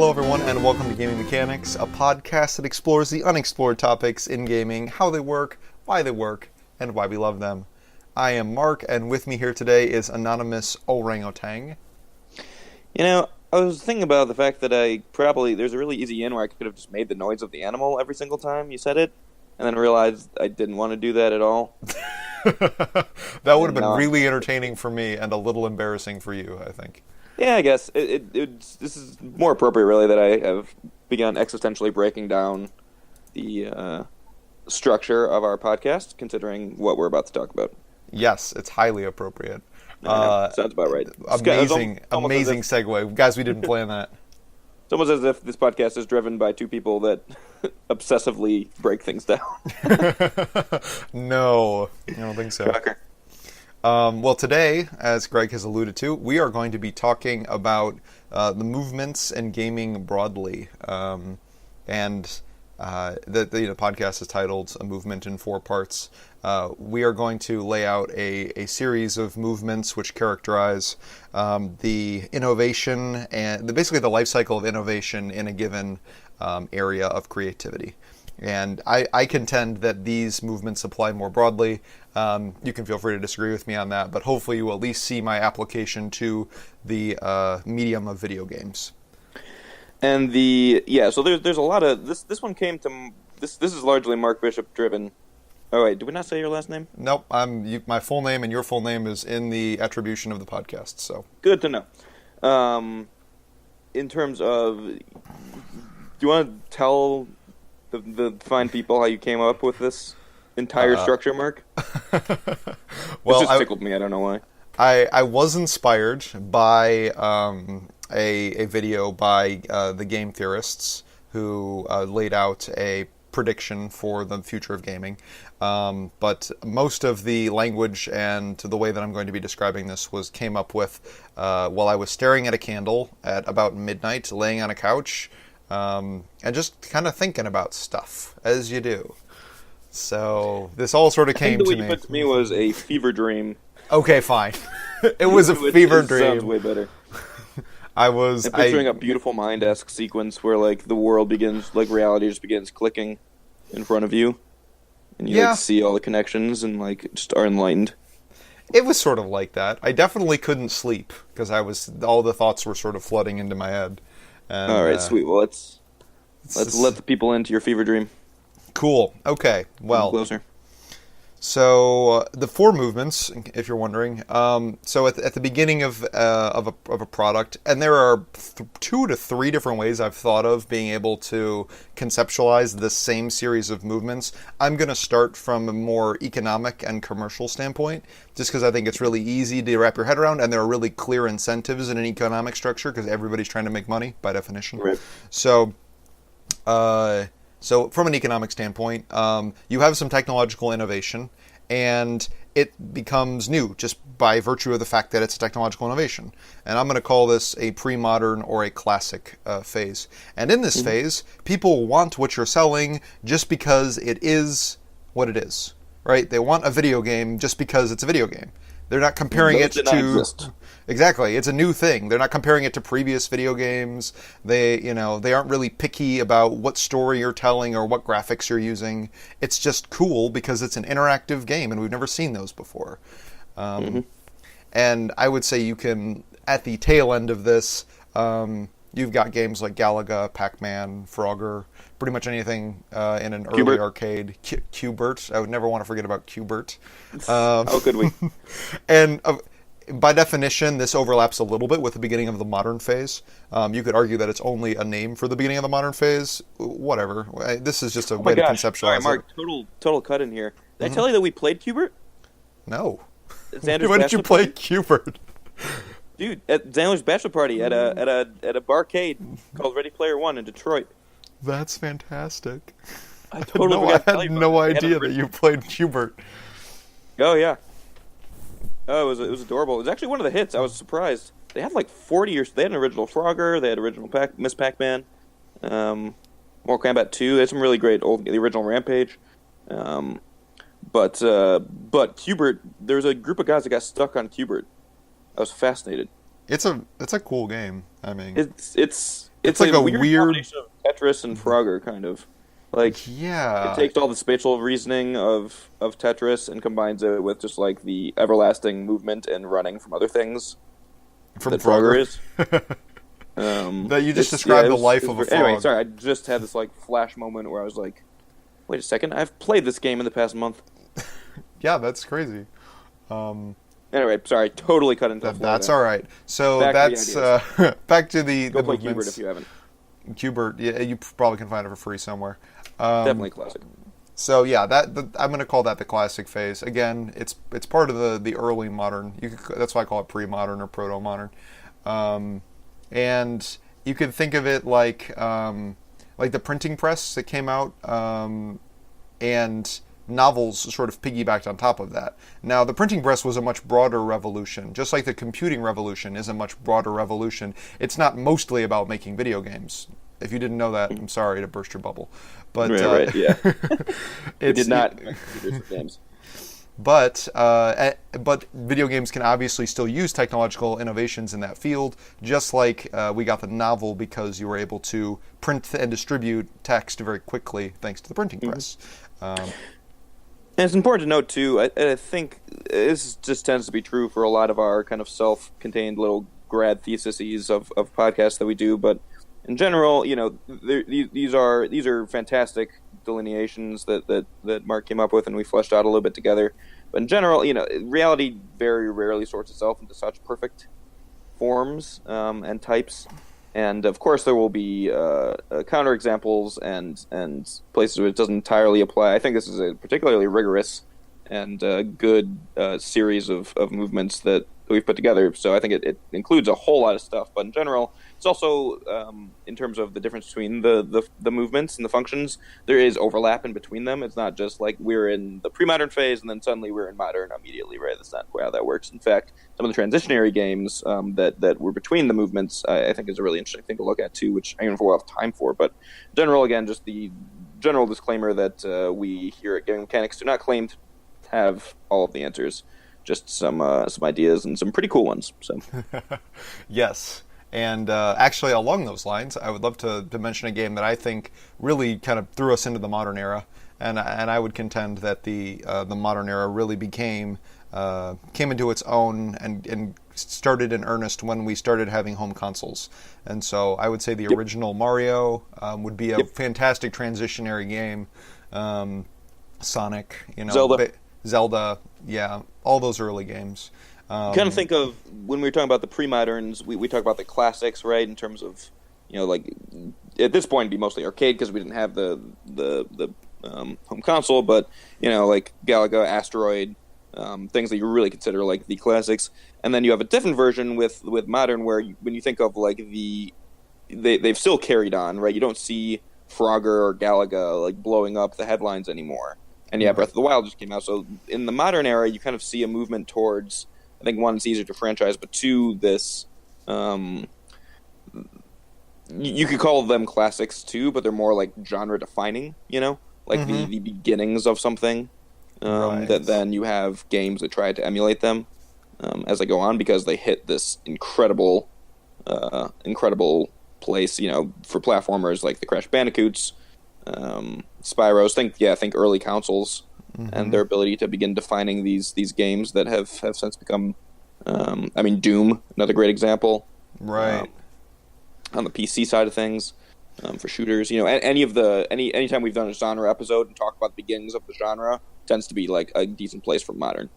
Hello everyone, and welcome to Gaming Mechanics, a podcast that explores the unexplored topics in gaming, how they work, and why we love them. I am Mark, and with me here today is anonymous orangutan. You know, I was thinking about the fact that there's a really easy in where I could have just made the noise of the animal every single time you said it, and then realized I didn't want to do that at all. That would have been really entertaining for me and a little embarrassing for you, I think. Yeah, I guess. This is more appropriate, really, that I have begun existentially breaking down the structure of our podcast, considering what we're about to talk about. Yes, it's highly appropriate. Sounds about right. Amazing segue. Guys, we didn't plan that. It's almost as if this podcast is driven by two people that obsessively break things down. No, I don't think so. Shocker. Well, today, as Greg has alluded to, we are going to be talking about the movements in gaming broadly. The podcast is titled A Movement in 4 Parts. We are going to lay out a series of movements which characterize the innovation and basically the life cycle of innovation in a given area of creativity. And I contend that these movements apply more broadly. You can feel free to disagree with me on that, but hopefully you will at least see my application to the medium of video games. And so there's a lot of this one came to this is largely Mark Bishop driven. Oh wait, did we not say your last name? Nope, my full name and your full name is in the attribution of the podcast. So good to know. In terms of, do you want to tell the fine people how you came up with this entire structure, Mark? Well, it just tickled me. I don't know why. I was inspired by a video by the game theorists who laid out a prediction for the future of gaming. But most of the language and the way that I'm going to be describing this came up with while I was staring at a candle at about midnight, laying on a couch, and just kind of thinking about stuff, as you do. So this all sort of came to me. The way you put it to me was a fever dream. Okay, fine. It was a fever dream. Sounds way better. I'm picturing a Beautiful Mind-esque sequence where the world begins, reality just begins clicking in front of you, and you see all the connections and just are enlightened. It was sort of like that. I definitely couldn't sleep because all the thoughts were sort of flooding into my head. And, all right, sweet. Well, let's let the people into your fever dream. Cool. Okay. Well, closer. So the 4 movements, if you're wondering. So at the beginning of a product, and there are 2 to 3 different ways I've thought of being able to conceptualize the same series of movements. I'm going to start from a more economic and commercial standpoint, just because I think it's really easy to wrap your head around, and there are really clear incentives in an economic structure because everybody's trying to make money by definition. Right. So from an economic standpoint, you have some technological innovation, and it becomes new just by virtue of the fact that it's a technological innovation. And I'm going to call this a pre-modern or a classic phase. And in this phase, people want what you're selling just because it is what it is, right? They want a video game just because it's a video game. They're not comparing it to... Exactly, it's a new thing. They're not comparing it to previous video games. They aren't really picky about what story you're telling or what graphics you're using. It's just cool because it's an interactive game, and we've never seen those before. And I would say you can, at the tail end of this, you've got games like Galaga, Pac-Man, Frogger, pretty much anything in an early arcade. Qbert. I would never want to forget about Qbert. How could we? And... by definition, this overlaps a little bit with the beginning of the modern phase. You could argue that it's only a name for the beginning of the modern phase. Whatever. This is just a way to conceptualize Sorry, Mark, total cut in here. Did I tell you that we played Qbert? No. When did you play Qbert? Dude, at Xander's bachelor party at a barcade called Ready Player One in Detroit. That's fantastic. I had no idea that you played Qbert. Oh yeah. Oh, it was adorable. It was actually one of the hits. I was surprised. They had 40 years. They had an original Frogger. They had original Miss Pac-Man. Mortal Kombat 2. They had some really great the original Rampage. But Qbert, there was a group of guys that got stuck on Qbert. I was fascinated. It's a cool game. I mean, it's It's like a a weird weird. combination of Tetris and Frogger, kind of. Like, Yeah. it takes all the spatial reasoning of Tetris and combines it with just like the everlasting movement and running from other things From that Frogger Frogger. is. That you just described the life of a frog. Anyway, sorry, I just had this like flash moment where I was like, "Wait a second, I've played this game in the past month." Yeah, that's crazy. Anyway, sorry, totally cut into the flow That's there. all right. So Back to that's back to the Go play movements. Qbert if you haven't. Qbert, yeah, you probably can find it for free somewhere. Definitely classic. So yeah, I'm going to call that the classic phase. Again, it's part of the early modern. That's why I call it pre-modern or proto-modern. And you could think of it like the printing press that came out, and novels sort of piggybacked on top of that. Now, the printing press was a much broader revolution, just like the computing revolution is a much broader revolution. It's not mostly about making video games. If you didn't know that, I'm sorry to burst your bubble. But Right, yeah. We did not games. But video games can obviously still use technological innovations in that field, just like we got the novel because you were able to print and distribute text very quickly thanks to the printing press. And it's important to note, too, I think this just tends to be true for a lot of our kind of self-contained little grad theses of podcasts that we do, but in general, you know, these are fantastic delineations that Mark came up with and we fleshed out a little bit together. But in general, you know, reality very rarely sorts itself into such perfect forms and types. And of course, there will be counterexamples and places where it doesn't entirely apply. I think this is a particularly rigorous and good series of movements that we've put together. So I think it includes a whole lot of stuff. But in general, it's also, in terms of the difference between the movements and the functions, there is overlap in between them. It's not just like we're in the pre-modern phase and then suddenly we're in modern immediately, right? That's not how that works. In fact, some of the transitionary games that were between the movements, I think is a really interesting thing to look at too, which I don't know if we'll have time for. But in general, again, just the general disclaimer that we here at Gaming Mechanics do not claim to have all of the answers, just some ideas and some pretty cool ones. So, yes. And actually, along those lines, I would love to mention a game that I think really kind of threw us into the modern era, and I would contend that the modern era really came into its own and started in earnest when we started having home consoles. And so I would say the original Mario would be a fantastic transitionary game. Sonic, you know, Zelda, yeah, all those early games. Kind of think of when we were talking about the pre-moderns, we talk about the classics, right? In terms of, you know, like at this point, it'd be mostly arcade because we didn't have the home console, but you know, like Galaga, Asteroid, things that you really consider like the classics. And then you have a different version with modern, where when you think of like they've still carried on, right? You don't see Frogger or Galaga like blowing up the headlines anymore. And yeah, Breath of the Wild just came out. So in the modern era, you kind of see a movement towards, I think, one, it's easier to franchise, but two, this, you could call them classics too, but they're more like genre defining, you know, like the beginnings of something. That then you have games that try to emulate them as they go on, because they hit this incredible place, you know, for platformers like the Crash Bandicoots, Spyros. Think early consoles and their ability to begin defining these games that have since become. I mean, Doom, another great example. Right. On the PC side of things, for shooters, you know, anytime we've done a genre episode and talk about the beginnings of the genre, tends to be like a decent place for modern.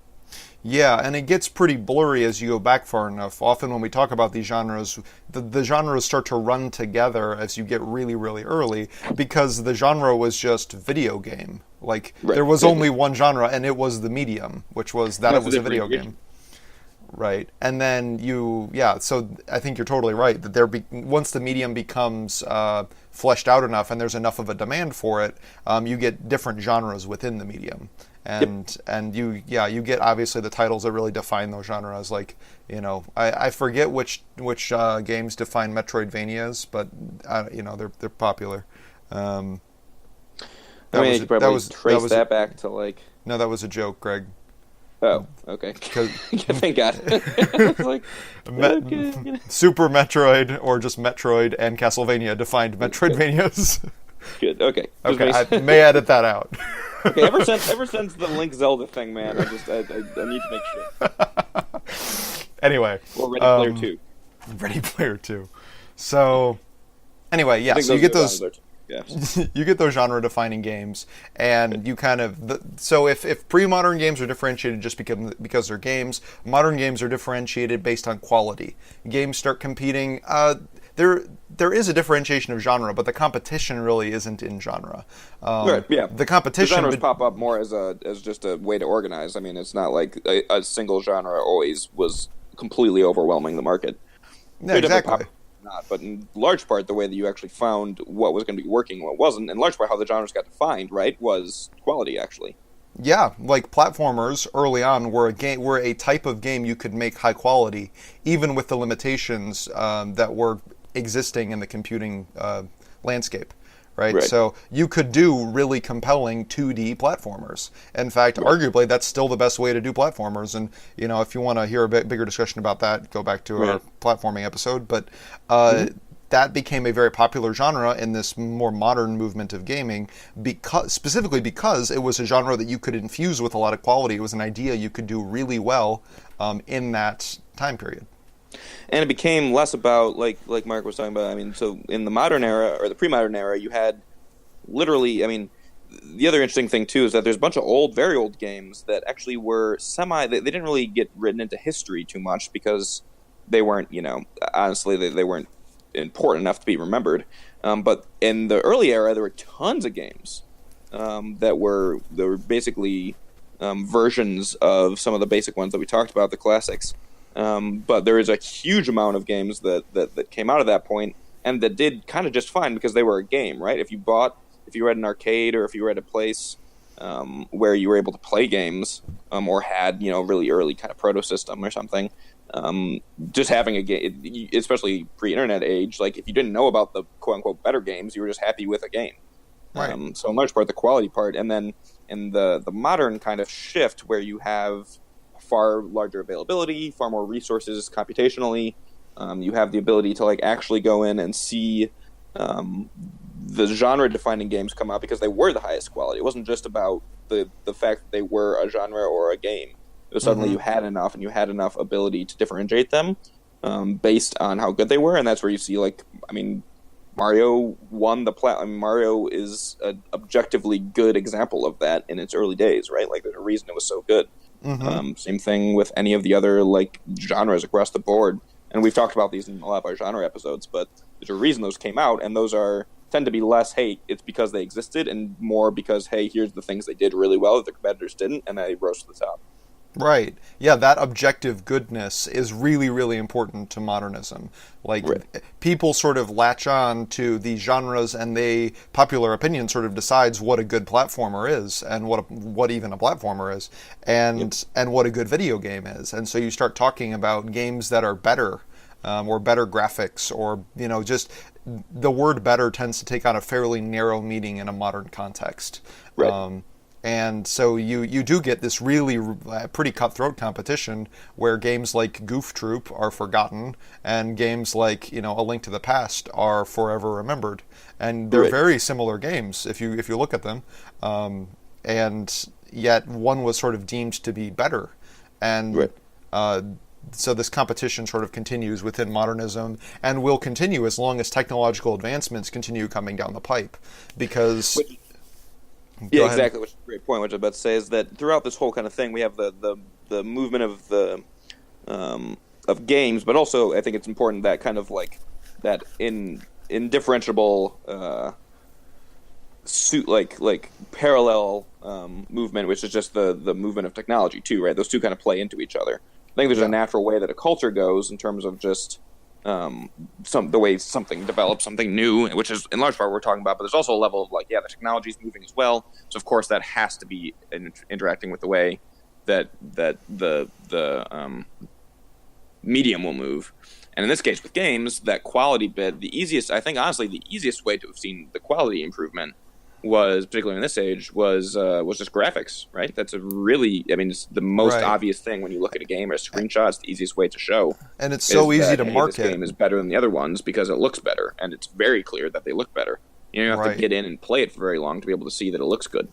Yeah, and it gets pretty blurry as you go back far enough. Often when we talk about these genres, the genres start to run together as you get really, really early, because the genre was just video game. Like, there was only one genre, and it was the medium, which was that it was a video game. Right, and then so I think you're totally right, that once the medium becomes fleshed out enough and there's enough of a demand for it, you get different genres within the medium. And you get obviously the titles that really define those genres. Like, you know, I forget which games define Metroidvanias, but you know, they're popular. You probably trace that back to like. No, that was a joke, Greg. Oh, okay. Thank God. It's like, okay. Super Metroid or just Metroid and Castlevania defined Metroidvanias. Good. Okay. Okay, I may edit that out. Okay. Ever since the Link Zelda thing, man, I need to make sure. Anyway. Or Ready Player 2. Ready Player 2. So, anyway, yeah. So you get those. You get those genre-defining games, and you kind of so if pre-modern games are differentiated just because they're games, modern games are differentiated based on quality. Games start competing. There is a differentiation of genre, but the competition really isn't in genre. Right. Yeah. The competition. The genres pop up more as just a way to organize. I mean, it's not like a single genre always was completely overwhelming the market. Yeah, exactly. Not, but in large part, the way that you actually found what was going to be working and what wasn't, in large part how the genres got defined, right, was quality, actually. Yeah, like platformers early on were a type of game you could make high quality, even with the limitations that were existing in the computing landscape. Right? So you could do really compelling 2D platformers. In fact, arguably, that's still the best way to do platformers. And, if you want to hear a bit bigger discussion about that, go back to our platforming episode. But that became a very popular genre in this more modern movement of gaming, specifically because it was a genre that you could infuse with a lot of quality. It was an idea you could do really well in that time period. And it became less about, like Mark was talking about, I mean, so in the modern era, or the pre-modern era, you had literally, I mean, the other interesting thing, too, is that there's a bunch of very old games that actually were they didn't really get written into history too much because they weren't, honestly, they weren't important enough to be remembered. But in the early era, there were tons of games that were basically versions of some of the basic ones that we talked about, the classics. But there is a huge amount of games that came out of that point and that did kind of just fine because they were a game, right? If you were at an arcade or if you were at a place where you were able to play games or had, really early kind of proto system or something, just having a game, especially pre-internet age, like if you didn't know about the quote unquote better games, you were just happy with a game. Right. So in large part, the quality part, and then in the modern kind of shift where you have far larger availability, far more resources computationally. You have the ability to actually go in and see the genre-defining games come out because they were the highest quality. It wasn't just about the fact that they were a genre or a game. It was suddenly you had enough, and you had enough ability to differentiate them based on how good they were, and that's where you see, Mario won the Mario is an objectively good example of that in its early days, right? There's a reason it was so good. Same thing with any of the other genres across the board, and we've talked about these in a lot of our genre episodes. But there's a reason those came out, and those tend to be less, hey, it's because they existed, and more because, hey, here's the things they did really well that the competitors didn't, and they rose to the top. Right. Yeah, that objective goodness is really, really important to modernism. People sort of latch on to these genres, and popular opinion sort of decides what a good platformer is, and what even a platformer is, and what a good video game is. And so you start talking about games that are better, or better graphics, or just the word better tends to take on a fairly narrow meaning in a modern context. Right. And so you do get this really pretty cutthroat competition where games like Goof Troop are forgotten and games like A Link to the Past are forever remembered. And they're very similar games if you look at them, and yet one was sort of deemed to be better. And so this competition sort of continues within modernism and will continue as long as technological advancements continue coming down the pipe, because. Yeah, exactly. Which is a great point. What I was about to say is that throughout this whole kind of thing, we have the movement of games, but also I think it's important that kind of that indifferentiable parallel movement, which is just the movement of technology too, right? Those two kind of play into each other. I think there's a natural way that a culture goes in terms of just the way something develops, something new, which is in large part what we're talking about, but there's also a level of the technology is moving as well, so of course that has to be interacting with the way that the medium will move. And in this case with games, that quality bit, honestly the easiest way to have seen the quality improvement was, particularly in this age, was just graphics, right? That's a really, I mean, it's the most Right. obvious thing when you look at a game or a screenshot. It's the easiest way to show. And it's so is easy that, to hey, market. This game is better than the other ones because it looks better, and it's very clear that they look better. You don't have Right. to get in and play it for very long to be able to see that it looks good.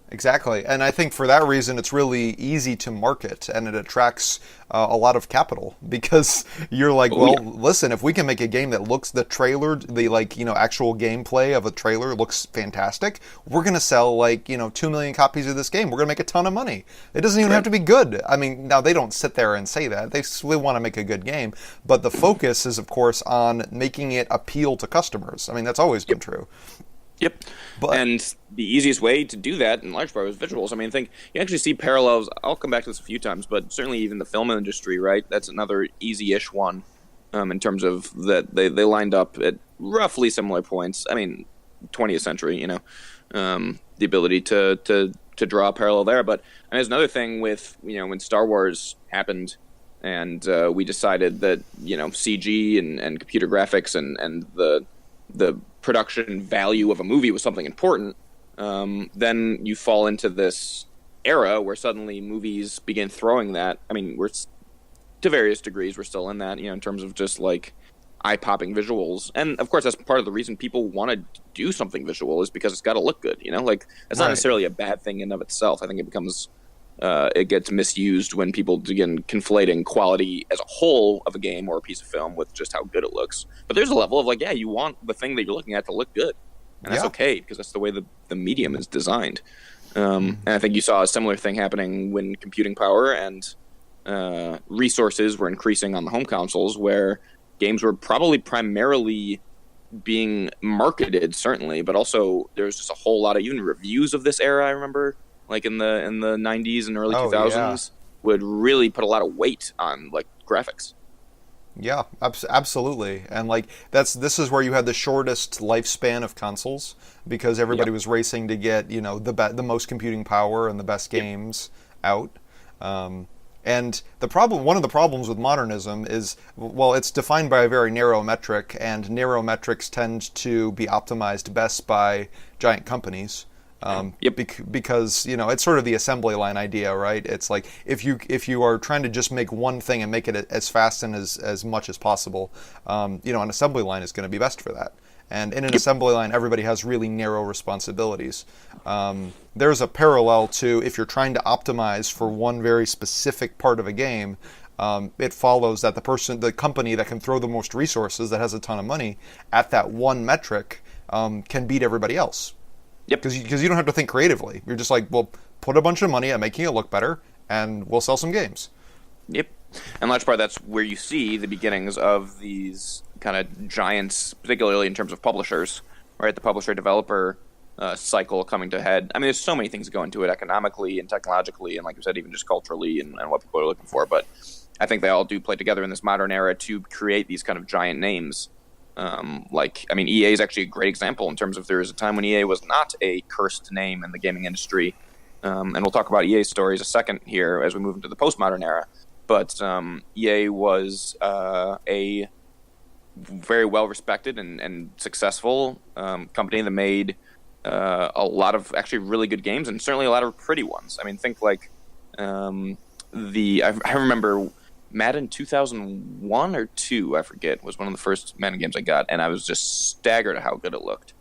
Exactly. And I think for that reason, it's really easy to market, and it attracts a lot of capital because you're like, listen, if we can make a game that looks, the trailer, the actual gameplay of a trailer looks fantastic, we're going to sell 2 million copies of this game. We're going to make a ton of money. It doesn't even have to be good. I mean, now they don't sit there and say that. They want to make a good game. But the focus is, of course, on making it appeal to customers. I mean, that's always been true. Yep. And the easiest way to do that, in large part, was visuals. I mean, I think you actually see parallels. I'll come back to this a few times, but certainly even the film industry, right? That's another easy-ish one in terms of that they lined up at roughly similar points. I mean, 20th century, the ability to draw a parallel there. But and there's another thing with, when Star Wars happened and we decided that, CG and computer graphics and the production value of a movie was something important, then you fall into this era where suddenly movies begin throwing that. I mean, we're to various degrees, we're still in that, in terms of just like eye-popping visuals. And of course, that's part of the reason people want to do something visual is because it's got to look good. It's not necessarily a bad thing in of itself. I think it becomes it gets misused when people begin conflating quality as a whole of a game or a piece of film with just how good it looks. But there's a level of you want the thing that you're looking at to look good, and that's okay because that's the way the medium is designed. And I think you saw a similar thing happening when computing power and resources were increasing on the home consoles, where games were probably primarily being marketed, certainly, but also there was just a whole lot of even reviews of this era. I remember. In the 90s and early 2000s, would really put a lot of weight on graphics. Yeah, absolutely. And this is where you had the shortest lifespan of consoles because everybody was racing to get the most computing power and the best games out. And one of the problems with modernism is, it's defined by a very narrow metric, and narrow metrics tend to be optimized best by giant companies. Because it's sort of the assembly line idea, right? It's like if you are trying to just make one thing and make it as fast and as much as possible, an assembly line is going to be best for that. And in an assembly line, everybody has really narrow responsibilities. There's a parallel to if you're trying to optimize for one very specific part of a game. It follows that the company that can throw the most resources, that has a ton of money at that one metric, can beat everybody else. Yep. Because you don't have to think creatively. You're just like, put a bunch of money at making it look better, and we'll sell some games. Yep. In large part, that's where you see the beginnings of these kind of giants, particularly in terms of publishers, right? The publisher-developer cycle coming to head. I mean, there's so many things that go into it economically and technologically and, like you said, even just culturally and what people are looking for. But I think they all do play together in this modern era to create these kind of giant names. EA is actually a great example in terms of there was a time when EA was not a cursed name in the gaming industry. And we'll talk about EA stories a second here as we move into the postmodern era. But EA was a very well-respected and successvel company that made a lot of actually really good games and certainly a lot of pretty ones. I mean, think I remember Madden 2001 or 2, I forget, was one of the first Madden games I got, and I was just staggered at how good it looked.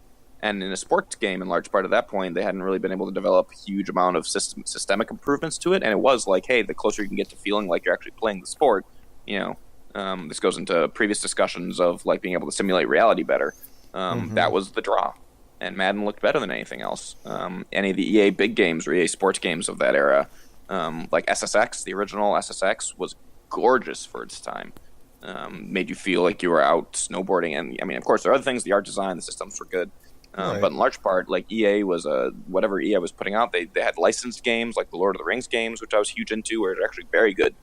And in a sports game, in large part at that point, they hadn't really been able to develop a huge amount of systemic improvements to it, and it was like, hey, the closer you can get to feeling like you're actually playing the sport, this goes into previous discussions of being able to simulate reality better. That was the draw, and Madden looked better than anything else. Any of the EA big games or EA sports games of that era, like SSX, the original SSX, was gorgeous for its time. Made you feel like you were out snowboarding, and I mean, of course, there are other things. The art design, the systems were good, but in large part, EA was whatever EA was putting out. They had licensed games like the Lord of the Rings games, which I was huge into, were actually very good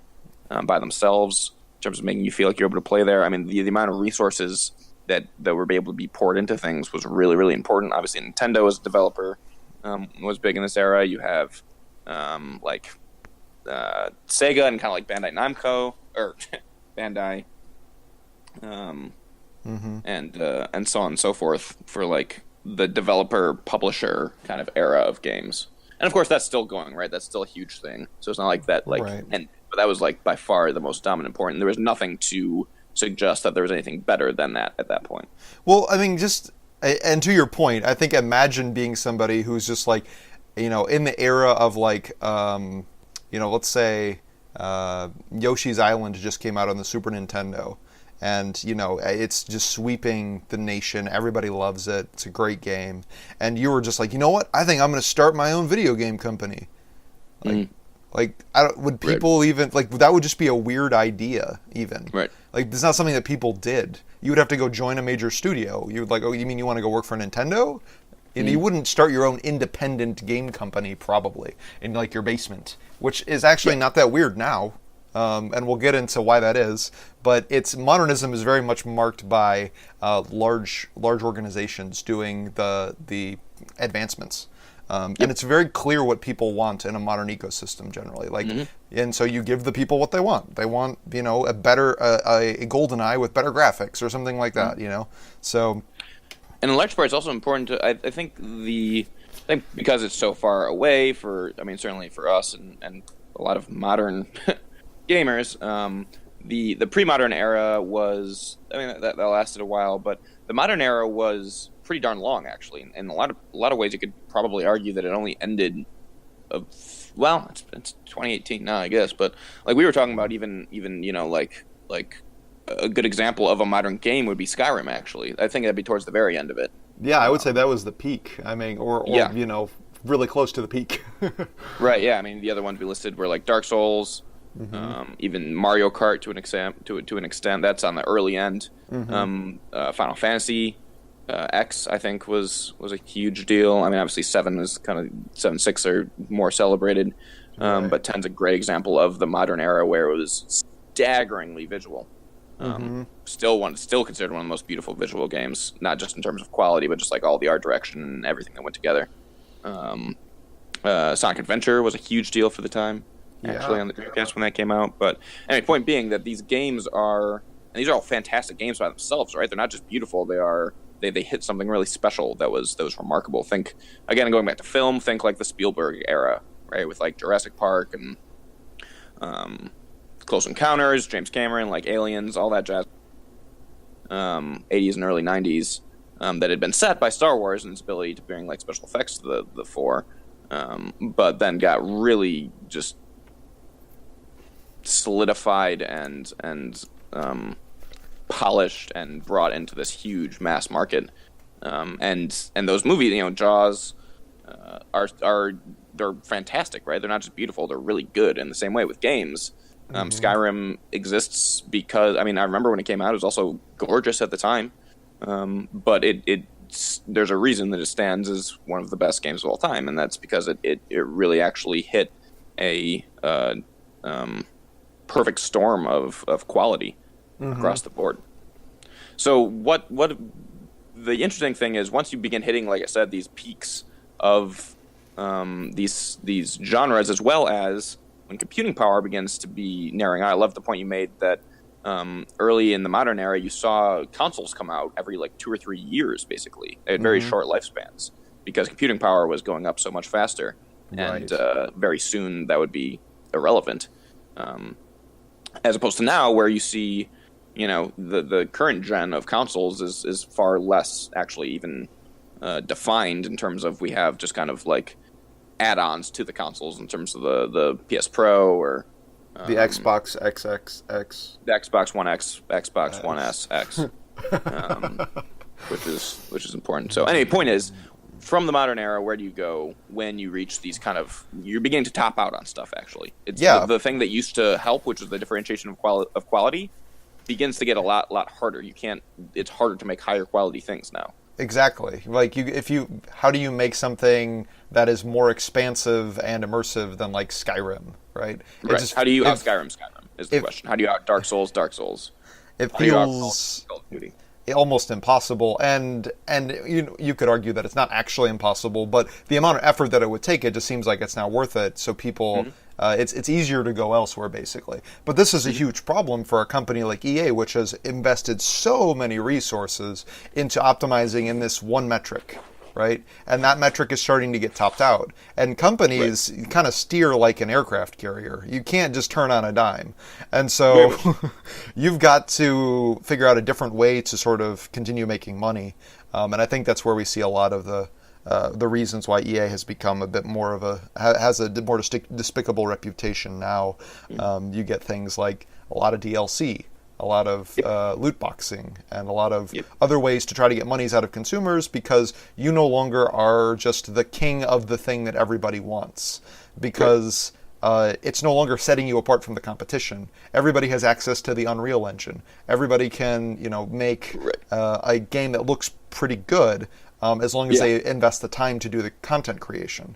by themselves in terms of making you feel like you're able to play there. I mean, the amount of resources that were able to be poured into things was really, really important. Obviously, Nintendo as a developer was big in this era. You have Sega and kind of like Bandai Namco or Bandai, and so on and so forth for the developer publisher kind of era of games. And of course, that's still going, right? That's still a huge thing. So it's not like that, like, Right. but that was like by far the most dominant point. And there was nothing to suggest that there was anything better than that at that point. Well, I mean, and to your point, I think imagine being somebody who's just like, in the era of like, let's say Yoshi's Island just came out on the Super Nintendo. And, it's just sweeping the nation. Everybody loves it. It's a great game. And you were just like, you know what? I think I'm going to start my own video game company. Would people even, like, that would just be a weird idea, even. Right. Like, it's not something that people did. You would have to go join a major studio. You would like, oh, you mean you want to go work for Nintendo? And you wouldn't start your own independent game company, probably, in, like, your basement, which is actually not that weird now. And we'll get into why that is, but modernism is very much marked by large organizations doing the advancements, and it's very clear what people want in a modern ecosystem generally. Like, and so you give the people what they want. They want a better a GoldenEye with better graphics or something like that. So. And in large part, it's also important to I think because it's so far away certainly for us and a lot of modern. Gamers, the pre-modern era was, that lasted a while, but the modern era was pretty darn long, actually. In a lot of ways, you could probably argue that it only ended, it's 2018 now, I guess, but like we were talking about, even like a good example of a modern game would be Skyrim. Actually, I think that'd be towards the very end of it. Yeah, I would say that was the peak. I mean, or really close to the peak. Right. Yeah. I mean, the other ones we listed were like Dark Souls. Even Mario Kart to an extent, that's on the early end. Final Fantasy X, I think, was a huge deal. I mean, obviously 7 is kind of 7, 6 are more celebrated, but 10's a great example of the modern era where it was staggeringly visual. Still considered one of the most beautiful visual games, not just in terms of quality, but just like all the art direction and everything that went together. Sonic Adventure was a huge deal for the time. Actually, on the Dreamcast when that came out. But anyway, point being that these games these are all fantastic games by themselves, right? They're not just beautiful; they hit something really special that was remarkable. Think again, going back to film, think like the Spielberg era, right? With like Jurassic Park and Close Encounters, James Cameron, like Aliens, all that jazz. 80s and early 90s that had been set by Star Wars and its ability to bring like special effects to the fore, but then got really just solidified and polished and brought into this huge mass market, and those movies, Jaws, they're fantastic, right? They're not just beautiful; they're really good. In the same way with games, Skyrim exists because I remember when it came out, it was also gorgeous at the time, but there's a reason that it stands as one of the best games of all time, and that's because it really actually hit a perfect storm of quality across the board. So what the interesting thing is, once you begin hitting, like I said, these peaks of these genres, as well as when computing power begins to be narrowing out. I love the point you made that early in the modern era, you saw consoles come out every like 2 or 3 years, basically. They had very short lifespans because computing power was going up so much faster, and very soon that would be irrelevant. As opposed to now, where you see, the current gen of consoles is far less actually even defined in terms of we have just kind of like add-ons to the consoles in terms of the PS Pro or the Xbox XXX, the Xbox One X, Xbox One S X, which is important. So anyway, point is, from the modern era, where do you go when you reach these you're beginning to top out on stuff, actually. It's the thing that used to help, which is the differentiation of quality, begins to get a lot harder. It's harder to make higher quality things now. Exactly. Like how do you make something that is more expansive and immersive than like Skyrim, right? Right. How do you out Skyrim is the question. How do you out Dark Souls? It feels almost impossible, and you could argue that it's not actually impossible, but the amount of effort that it would take, it just seems like it's not worth it. So people, it's easier to go elsewhere, basically. But this is a huge problem for a company like EA, which has invested so many resources into optimizing in this one metric, right? And that metric is starting to get topped out. And companies kind of steer like an aircraft carrier. You can't just turn on a dime. And so you've got to figure out a different way to sort of continue making money. And I think that's where we see a lot of the reasons why EA has become a bit more of has a more despicable reputation now. You get things like a lot of DLC, a lot of loot boxing, and a lot of other ways to try to get monies out of consumers, because you no longer are just the king of the thing that everybody wants, because it's no longer setting you apart from the competition. Everybody has access to the Unreal Engine. Everybody can, make a game that looks pretty good, as long as they invest the time to do the content creation.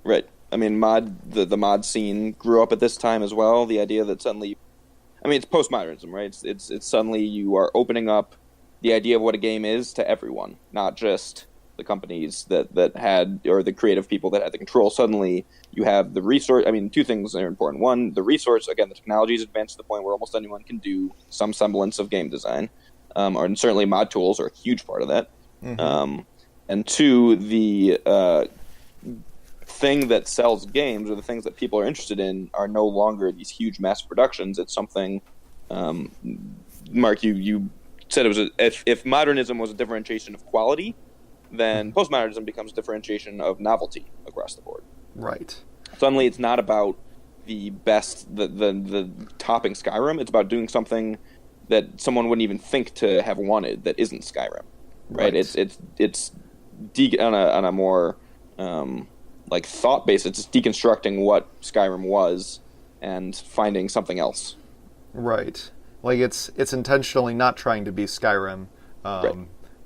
Right. I mean, the mod scene grew up at this time as well. The idea that suddenly, it's postmodernism, right? It's suddenly you are opening up the idea of what a game is to everyone, not just the companies that had, or the creative people that had the control. Suddenly you have the resource. Two things are important. One, the resource. Again, the technology has advanced to the point where almost anyone can do some semblance of game design, and certainly mod tools are a huge part of that. And two, the thing that sells games, or the things that people are interested in, are no longer these huge mass productions. It's something, Mark, you said it was if modernism was a differentiation of quality, then postmodernism becomes differentiation of novelty across the board. Right. Suddenly it's not about the best, the topping Skyrim. It's about doing something that someone wouldn't even think to have wanted that isn't Skyrim. Right? It's on a more thought base. It's deconstructing what Skyrim was and finding something else. Right. Like it's intentionally not trying to be Skyrim.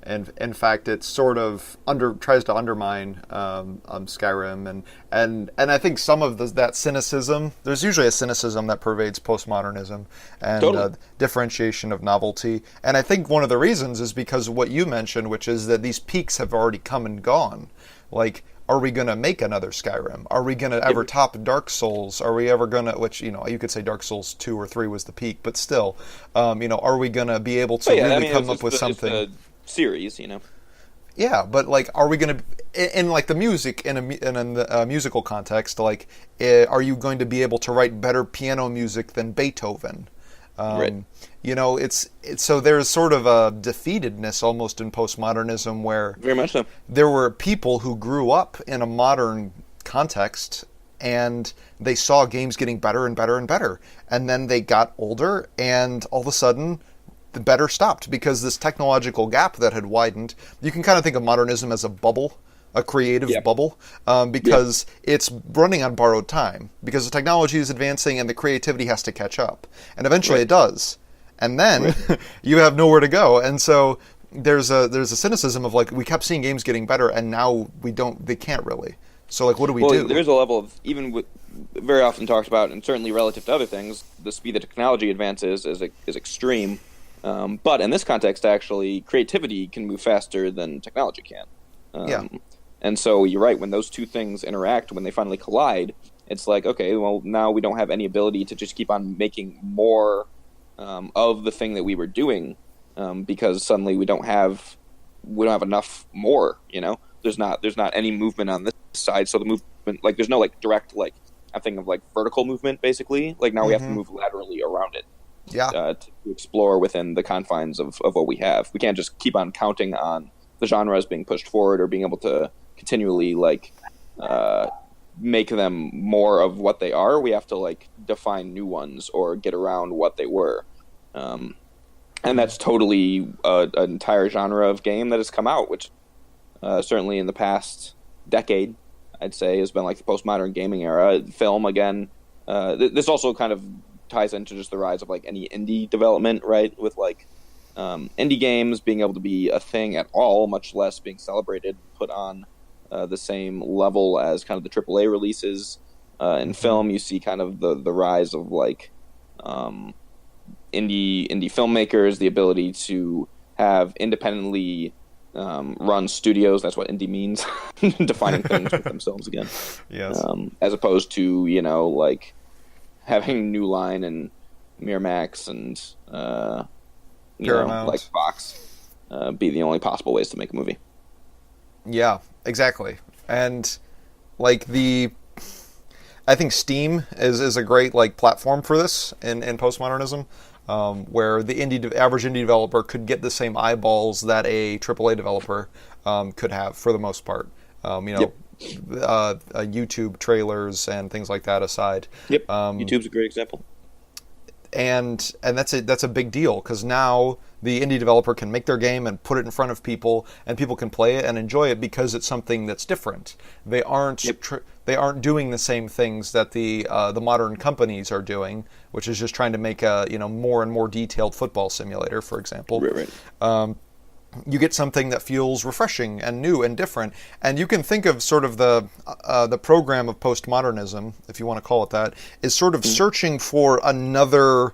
And in fact, it sort of tries to undermine Skyrim, and I think some of that cynicism. There's usually a cynicism that pervades postmodernism and differentiation of novelty. And I think one of the reasons is because of what you mentioned, which is that these peaks have already come and gone. Like, are we going to make another Skyrim? Are we going to ever top Dark Souls? Are we ever going to, which, you could say Dark Souls 2 or 3 was the peak, but still, are we going to be able to come up with something? Series, Yeah, but are we going to, in the music, in a musical context, are you going to be able to write better piano music than Beethoven? It's so there's sort of a defeatedness almost in postmodernism, where very much so. There were people who grew up in a modern context, and they saw games getting better and better and better, and then they got older, and all of a sudden the better stopped, because this technological gap that had widened. You can kind of think of modernism as a bubble, a creative bubble, because it's running on borrowed time, because the technology is advancing and the creativity has to catch up, and eventually it does, and then you have nowhere to go. And so there's a cynicism of we kept seeing games getting better, and now they can't really. So what do we do? There's a level of, even with, very often talked about, and certainly relative to other things, the speed that technology advances is extreme. But in this context, actually, creativity can move faster than technology can. And so you're right, when those two things interact, when they finally collide, it's okay, well, now we don't have any ability to just keep on making more of the thing that we were doing, because suddenly we don't have enough more. There's not any movement on this side, so the movement, there's no direct, I'm thinking of vertical movement, basically. Now we have to move laterally around it. To explore within the confines of what we have. We can't just keep on counting on the genres being pushed forward, or being able to continually make them more of what they are. We have to define new ones, or get around what they were. And that's totally an entire genre of game that has come out, which certainly in the past decade, I'd say, has been the postmodern gaming era. Film, again, this also kind of ties into just the rise of any indie development, right? With indie games being able to be a thing at all, much less being celebrated, put on the same level as kind of the AAA releases. In film, you see kind of the rise of indie filmmakers, the ability to have independently run studios. That's what indie means, defining things with themselves again. Yes. As opposed to having New Line and Miramax and Paramount, Fox be the only possible ways to make a movie. Yeah, Exactly. And like I think Steam is a great like platform for this in postmodernism, where the average indie developer could get the same eyeballs that a AAA developer could have for the most part. Yep. YouTube trailers and things like that aside. Yep. YouTube's a great example. And that's a big deal, because now the indie developer can make their game and put it in front of people, and people can play it and enjoy it because it's something that's different. They aren't they aren't doing the same things that the modern companies are doing, which is just trying to make a more and more detailed football simulator, for example. Right. You get something that feels refreshing and new and different, and you can think of sort of the program of postmodernism, if you want to call it that, is sort of searching for another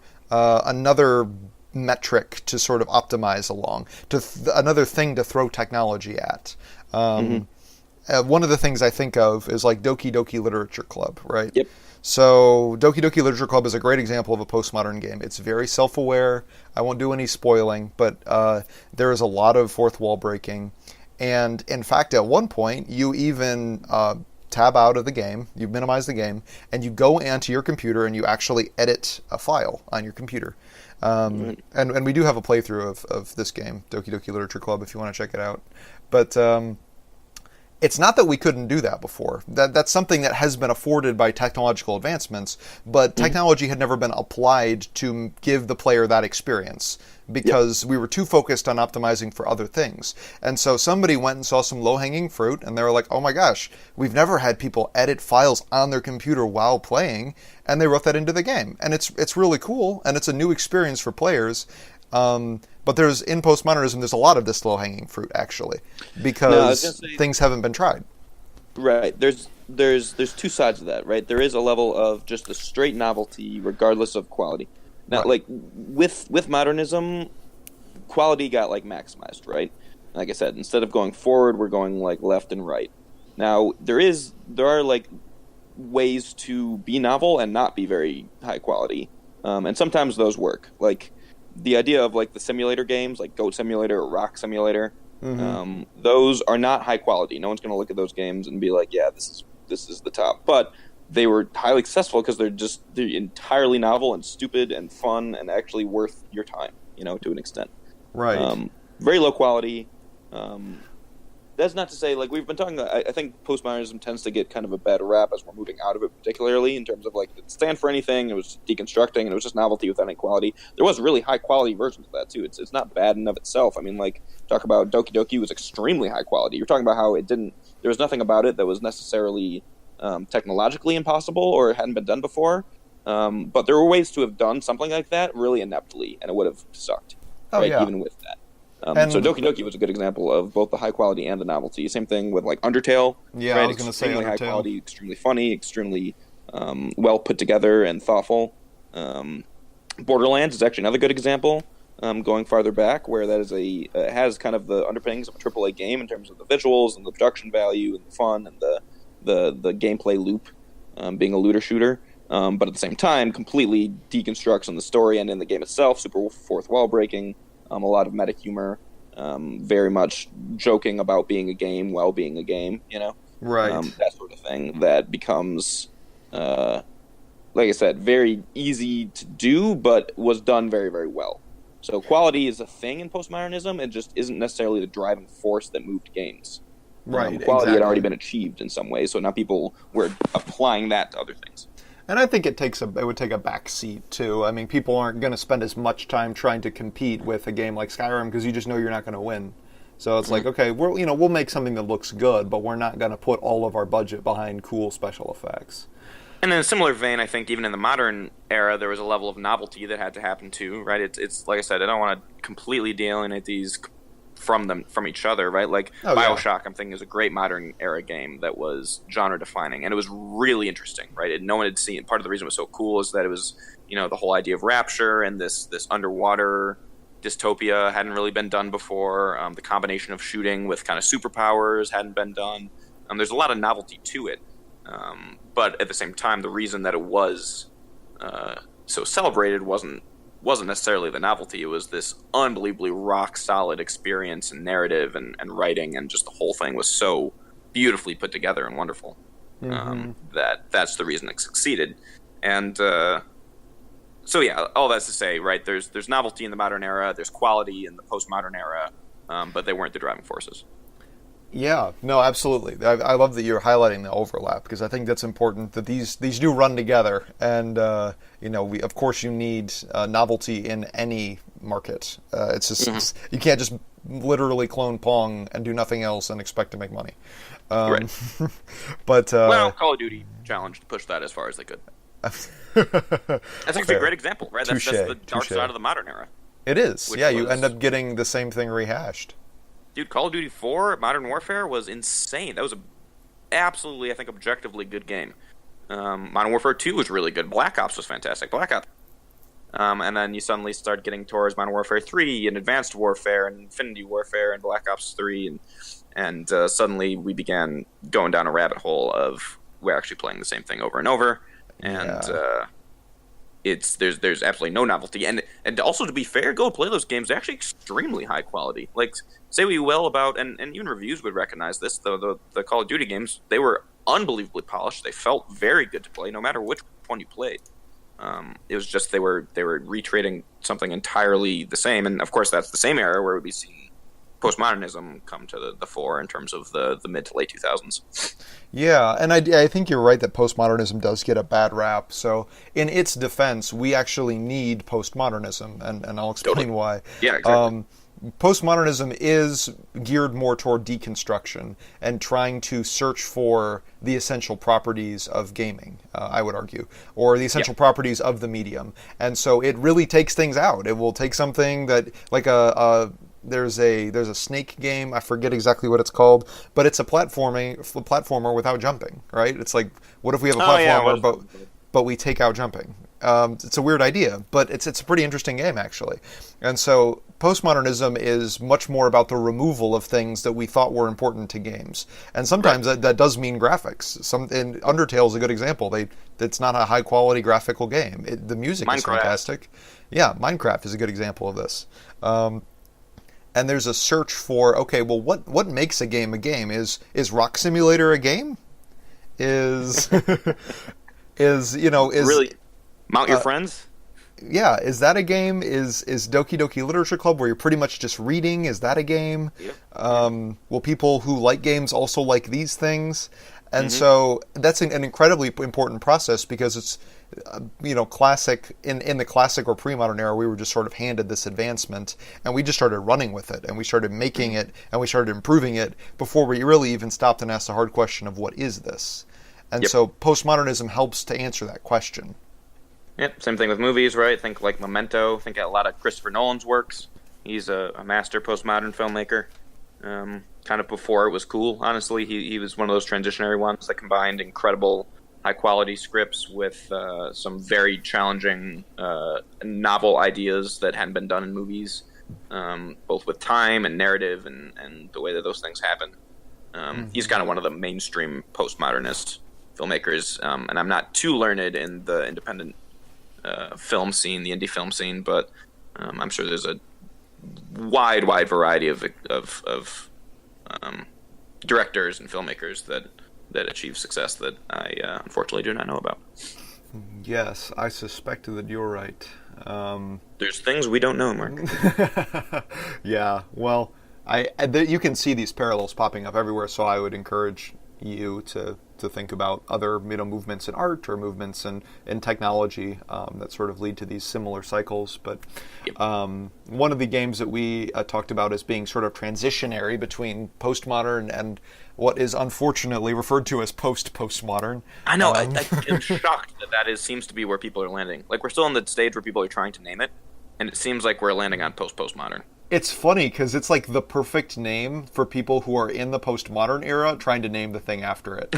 metric to sort of optimize along, to another thing to throw technology at. One of the things I think of is like Doki-Doki Literature Club, right? Yep. So Doki-Doki Literature Club is a great example of a postmodern game. It's very self-aware. I won't do any spoiling, but there is a lot of fourth wall breaking. And in fact, at one point, you even tab out of the game, you minimize the game, and you go onto your computer and you actually edit a file on your computer. And we do have a playthrough of this game, Doki-Doki Literature Club, if you want to check it out. But it's not that we couldn't do that before. That's something that has been afforded by technological advancements, but technology had never been applied to give the player that experience, because we were too focused on optimizing for other things. And so somebody went and saw some low-hanging fruit, and they were like, oh my gosh, we've never had people edit files on their computer while playing, and they wrote that into the game. And it's really cool, and it's a new experience for players. But in postmodernism, there's a lot of this low-hanging fruit, actually, because things haven't been tried. Right. There's two sides of that, right? There is a level of just the straight novelty, regardless of quality. Now, like with modernism, quality got like maximized, right? Like I said, instead of going forward, we're going like left and right. Now there are like ways to be novel and not be very high quality, and sometimes those work. Like the idea of like the simulator games, like Goat Simulator or Rock Simulator, those are not high quality. No one's going to look at those games and be like, yeah, this is the top. But they were highly successful because they're entirely novel and stupid and fun and actually worth your time, to an extent. Right. Very low quality. That's not to say, like, we've been talking, I think postmodernism tends to get kind of a bad rap as we're moving out of it, particularly in terms of, like, it didn't stand for anything, it was deconstructing, and it was just novelty without any quality. There was really high-quality versions of that, too. It's not bad in of itself. I mean, like, talk about Doki-Doki was extremely high quality. You're talking about how there was nothing about it that was necessarily technologically impossible or hadn't been done before, but there were ways to have done something like that really ineptly, and it would have sucked, even with that. So Doki-Doki was a good example of both the high quality and the novelty. Same thing with like Undertale. Yeah, I was going to say extremely high quality, extremely funny, extremely well put together and thoughtful. Borderlands is actually another good example. Going farther back, where that is has kind of the underpinnings of a AAA game in terms of the visuals and the production value and the fun and the gameplay loop, being a looter shooter. But at the same time, completely deconstructs on the story and in the game itself. Super fourth wall breaking. A lot of meta humor, very much joking about being a game while being a game, Right. That sort of thing that becomes, like I said, very easy to do, but was done very, very well. So quality is a thing in postmodernism. It just isn't necessarily the driving force that moved games. Right. Quality had already been achieved in some ways, so now people were applying that to other things. And I think it would take a back seat, too. I mean, people aren't going to spend as much time trying to compete with a game like Skyrim because you just know you're not going to win. So it's like, okay, we'll make something that looks good, but we're not going to put all of our budget behind cool special effects. And in a similar vein, I think even in the modern era, there was a level of novelty that had to happen too, right? It's like I said, I don't want to completely de-alienate these from each other, right? Like Bioshock, I'm thinking, is a great modern era game that was genre defining, and it was really interesting, right? No one had seen. Part of the reason it was so cool is that it was, the whole idea of rapture and this underwater dystopia hadn't really been done before. The combination of shooting with kind of superpowers hadn't been done. There's a lot of novelty to it, but at the same time, the reason that it was so celebrated wasn't necessarily the novelty. It was this unbelievably rock solid experience and narrative and writing, and just the whole thing was so beautifully put together and wonderful. That's the reason it succeeded. And so yeah, all that's to say, right? There's novelty in the modern era, there's quality in the postmodern era, but they weren't the driving forces. Yeah, no, absolutely. I love that you're highlighting the overlap, because I think that's important, that these do run together. And of course you need novelty in any market. It's just you can't just literally clone Pong and do nothing else and expect to make money. Right. But Call of Duty challenged to push that as far as they could. That's actually a great example, right? That's the dark side of the modern era. It is. Yeah, you end up getting the same thing rehashed. Dude, Call of Duty 4, Modern Warfare, was insane. That was absolutely, I think, objectively good game. Modern Warfare 2 was really good. Black Ops was fantastic. And then you suddenly start getting towards Modern Warfare 3 and Advanced Warfare and Infinity Warfare and Black Ops 3, and suddenly we began going down a rabbit hole of we're actually playing the same thing over and over, and there's absolutely no novelty. And also, to be fair, go play those games. They're actually extremely high quality. Like, say what you will about, and even reviews would recognize this, the Call of Duty games, they were unbelievably polished. They felt very good to play, no matter which one you played. It was just they were retreating something entirely the same, and of course that's the same era where we'd be seeing postmodernism come to the fore in terms of the mid to late 2000s. Yeah, and I think you're right that postmodernism does get a bad rap. So in its defense, we actually need postmodernism, and I'll explain why. Yeah, exactly. Postmodernism is geared more toward deconstruction and trying to search for the essential properties of gaming, I would argue, or the essential properties of the medium. And so it really takes things out. It will take something that, like there's a snake game, I forget exactly what it's called, but it's a platformer without jumping, right? It's like, what if we have a platformer, but we take out jumping? It's a weird idea, but it's a pretty interesting game, actually. And so postmodernism is much more about the removal of things that we thought were important to games. And sometimes that does mean graphics. And Undertale is a good example. It's not a high-quality graphical game. The music is fantastic. Yeah, Minecraft is a good example of this. And there's a search for, okay, well, what makes a game a game? Is Rock Simulator a game? Is really Mount Your Friends? Yeah, is that a game? Is Doki-Doki Literature Club, where you're pretty much just reading, is that a game? Yep. Will people who like games also like these things? And so that's an incredibly important process, because it's, classic, in the classic or pre-modern era, we were just sort of handed this advancement, and we just started running with it, and we started making it, and we started improving it before we really even stopped and asked the hard question of what is this? And so postmodernism helps to answer that question. Yep, same thing with movies, right? Think like Memento. Think a lot of Christopher Nolan's works. He's a master postmodern filmmaker. Kind of before it was cool, honestly. He was one of those transitionary ones that combined incredible high-quality scripts with some very challenging novel ideas that hadn't been done in movies, both with time and narrative and the way that those things happen. He's kind of one of the mainstream postmodernist filmmakers, and I'm not too learned in the independent film scene, the indie film scene, but I'm sure there's a wide variety of directors and filmmakers that achieve success that I unfortunately do not know about. Yes, I suspect that you're right. There's things we don't know, Mark. Yeah, well, you can see these parallels popping up everywhere, so I would encourage you to think about other movements in art or movements in technology that sort of lead to these similar cycles. But one of the games that we talked about as being sort of transitionary between postmodern and what is unfortunately referred to as postmodern. I know. I'm shocked that seems to be where people are landing. Like, we're still in the stage where people are trying to name it, and it seems like we're landing on postmodern. It's funny because it's like the perfect name for people who are in the postmodern era trying to name the thing after it.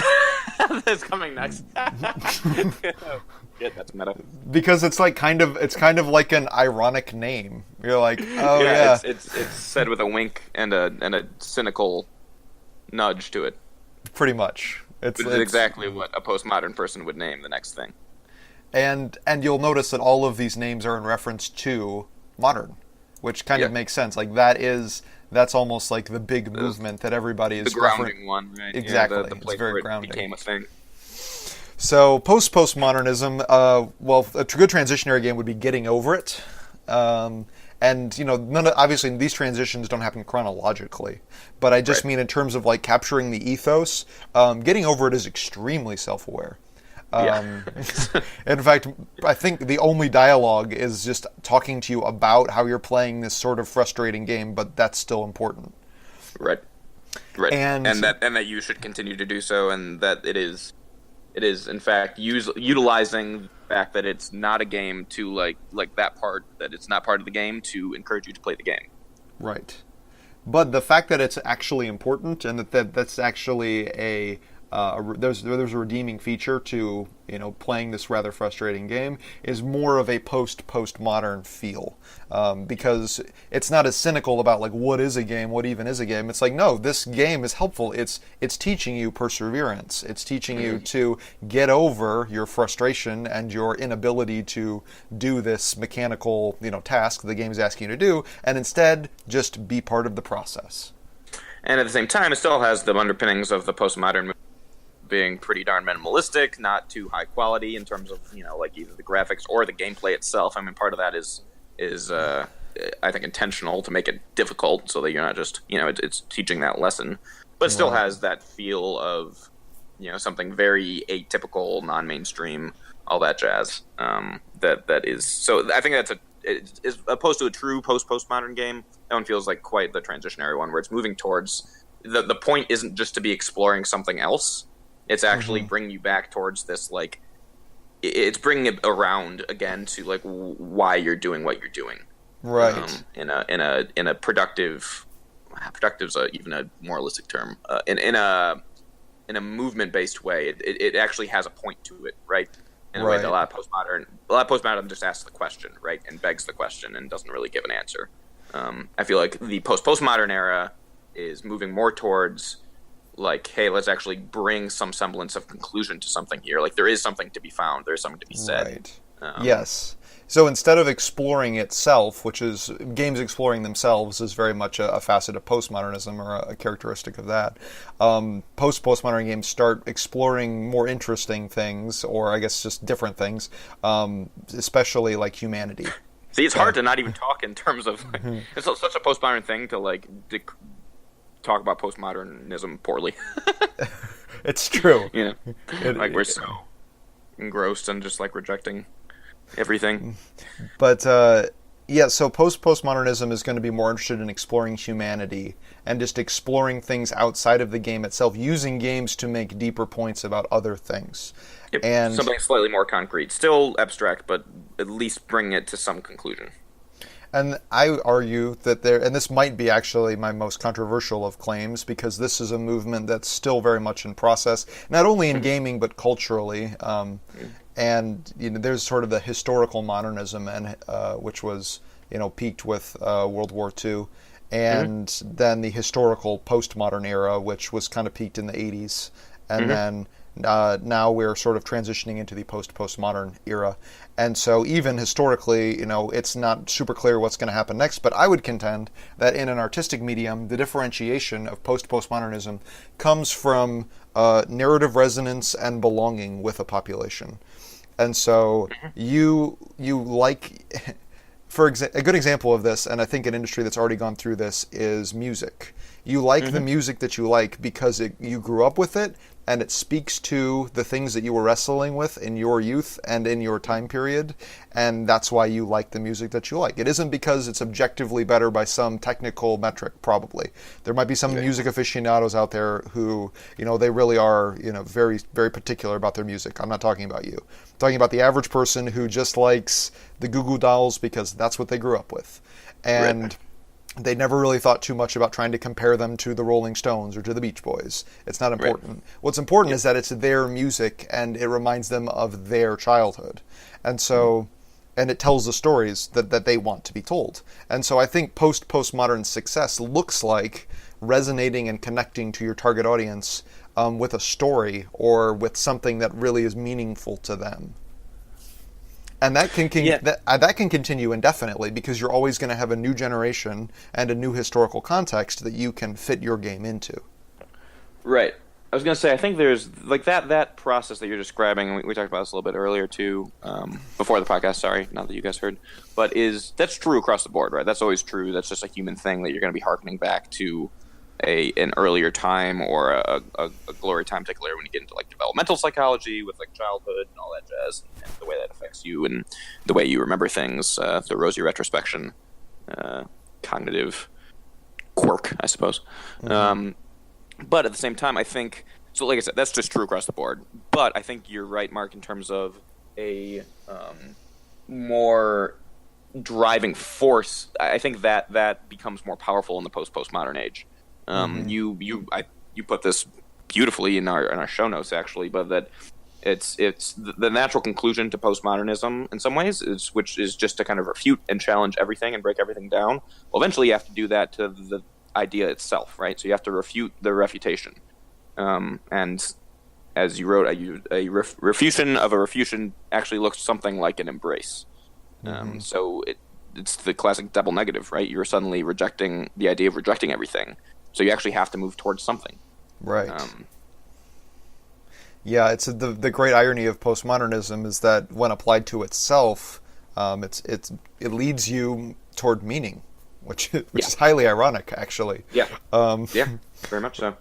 That's coming next. Yeah, that's meta. Because it's kind of like an ironic name. You're like, oh yeah. It's said with a wink and a cynical nudge to it. Pretty much. It's exactly what a postmodern person would name the next thing. And you'll notice that all of these names are in reference to modern. which kind of makes sense. Like that's almost like the big movement that everybody is the grounding one, right? Exactly, The place it's very where grounding. It became a thing. So postmodernism, well, a good transitionary game would be getting over it. And obviously these transitions don't happen chronologically, but I just mean in terms of like capturing the ethos. Getting over it is extremely self-aware. In fact, I think the only dialogue is just talking to you about how you're playing this sort of frustrating game, but that's still important. Right. And that you should continue to do so, and that it is in fact utilizing the fact that it's not a game to like that part, that it's not part of the game, to encourage you to play the game. Right. But the fact that it's actually important, and that's actually there's a redeeming feature to playing this rather frustrating game, is more of a postmodern feel, because it's not as cynical about like what is a game, what even is a game. It's like, no, this game is helpful. It's teaching you perseverance. It's teaching you to get over your frustration and your inability to do this mechanical task the game is asking you to do, and instead just be part of the process. And at the same time, it still has the underpinnings of the postmodern being pretty darn minimalistic, not too high quality in terms of like either the graphics or the gameplay itself. I mean, part of that is I think intentional to make it difficult so that you're not just it's teaching that lesson, but it still has that feel of something very atypical, non-mainstream, all that jazz. That is so. I think that's as opposed to a true postmodern game. That one feels like quite the transitionary one, where it's moving towards the point isn't just to be exploring something else. It's actually bringing you back towards this, like, it's bringing it around again to like why you're doing what you're doing, right? In a productive's even a moralistic term. In a movement based way, it actually has a point to it, right? In a way that a lot of postmodern just asks the question, right, and begs the question and doesn't really give an answer. I feel like the postmodern era is moving more towards like, hey, let's actually bring some semblance of conclusion to something here. Like, there is something to be found. There's something to be said. Right. Yes. So instead of exploring itself, which is games exploring themselves is very much a facet of postmodernism, or a characteristic of that. Postmodern games start exploring more interesting things, or I guess just different things, especially like humanity. See, it's hard to not even talk in terms of like, it's such a postmodern thing to like talk about postmodernism poorly. It's true. Like we're so engrossed and just like rejecting everything. But so postmodernism is going to be more interested in exploring humanity and just exploring things outside of the game itself, using games to make deeper points about other things. Yep. And something slightly more concrete, still abstract, but at least bring it to some conclusion. And I argue that and this might be actually my most controversial of claims, because this is a movement that's still very much in process, not only in gaming but culturally. And there's sort of the historical modernism, and which was peaked with World War II, and then the historical postmodern era, which was kind of peaked in the 80s, and then now we're sort of transitioning into the postmodern era. And so even historically, it's not super clear what's going to happen next, but I would contend that in an artistic medium, the differentiation of postmodernism comes from narrative resonance and belonging with a population. And so you like, a good example of this, and I think an industry that's already gone through this, is music. You like the music that you like because you grew up with it, and it speaks to the things that you were wrestling with in your youth and in your time period, and that's why you like the music that you like. It isn't because it's objectively better by some technical metric, probably. There might be some music aficionados out there who, they really are, very, very particular about their music. I'm not talking about you. I'm talking about the average person who just likes the Goo Goo Dolls because that's what they grew up with. And they never really thought too much about trying to compare them to the Rolling Stones or to the Beach Boys. It's not important. Right. What's important is that it's their music and it reminds them of their childhood. And so, and it tells the stories that they want to be told. And so I think postmodern success looks like resonating and connecting to your target audience with a story or with something that really is meaningful to them. And that can continue indefinitely because you're always going to have a new generation and a new historical context that you can fit your game into. Right. I was going to say, I think there's like that process that you're describing, and we talked about this a little bit earlier too, before the podcast, sorry, not that you guys heard, but that's true across the board, right? That's always true. That's just a human thing that you're going to be hearkening back to an earlier time or a glory time, particularly when you get into like developmental psychology with like childhood and all that jazz, and the way that affects you and the way you remember things, the rosy retrospection, cognitive quirk, I suppose. Mm-hmm. But at the same time, I think, so like I said, that's just true across the board. But I think you're right, Mark, in terms of a more driving force. I think that becomes more powerful in the postmodern age. You put this beautifully in our show notes, actually, but that it's the natural conclusion to postmodernism in some ways, which is just to kind of refute and challenge everything and break everything down. Well, eventually you have to do that to the idea itself, right? So you have to refute the refutation, and as you wrote, a refutation of a refutation actually looks something like an embrace. So it's the classic double negative, right? You're suddenly rejecting the idea of rejecting everything, so you actually have to move towards something, right? Yeah, it's the great irony of postmodernism is that when applied to itself, it leads you toward meaning. Which is highly ironic, actually. Yeah. Very much so.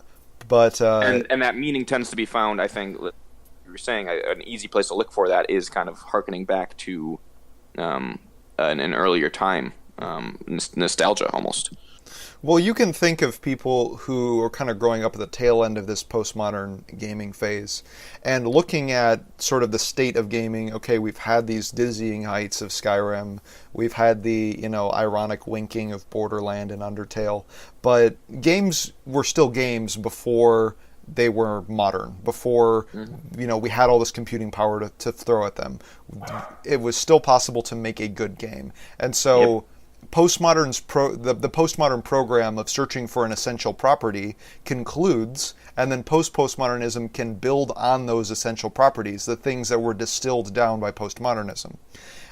But and that meaning tends to be found, I think, you were saying, an easy place to look for that is kind of hearkening back to an earlier time, nostalgia almost. Well, you can think of people who are kind of growing up at the tail end of this postmodern gaming phase and looking at sort of the state of gaming. Okay, we've had these dizzying heights of Skyrim. We've had the, ironic winking of Borderlands and Undertale. But games were still games before they were modern, before, we had all this computing power to throw at them. It was still possible to make a good game. And so... Yep. The postmodern program of searching for an essential property concludes, and then postmodernism can build on those essential properties, the things that were distilled down by postmodernism.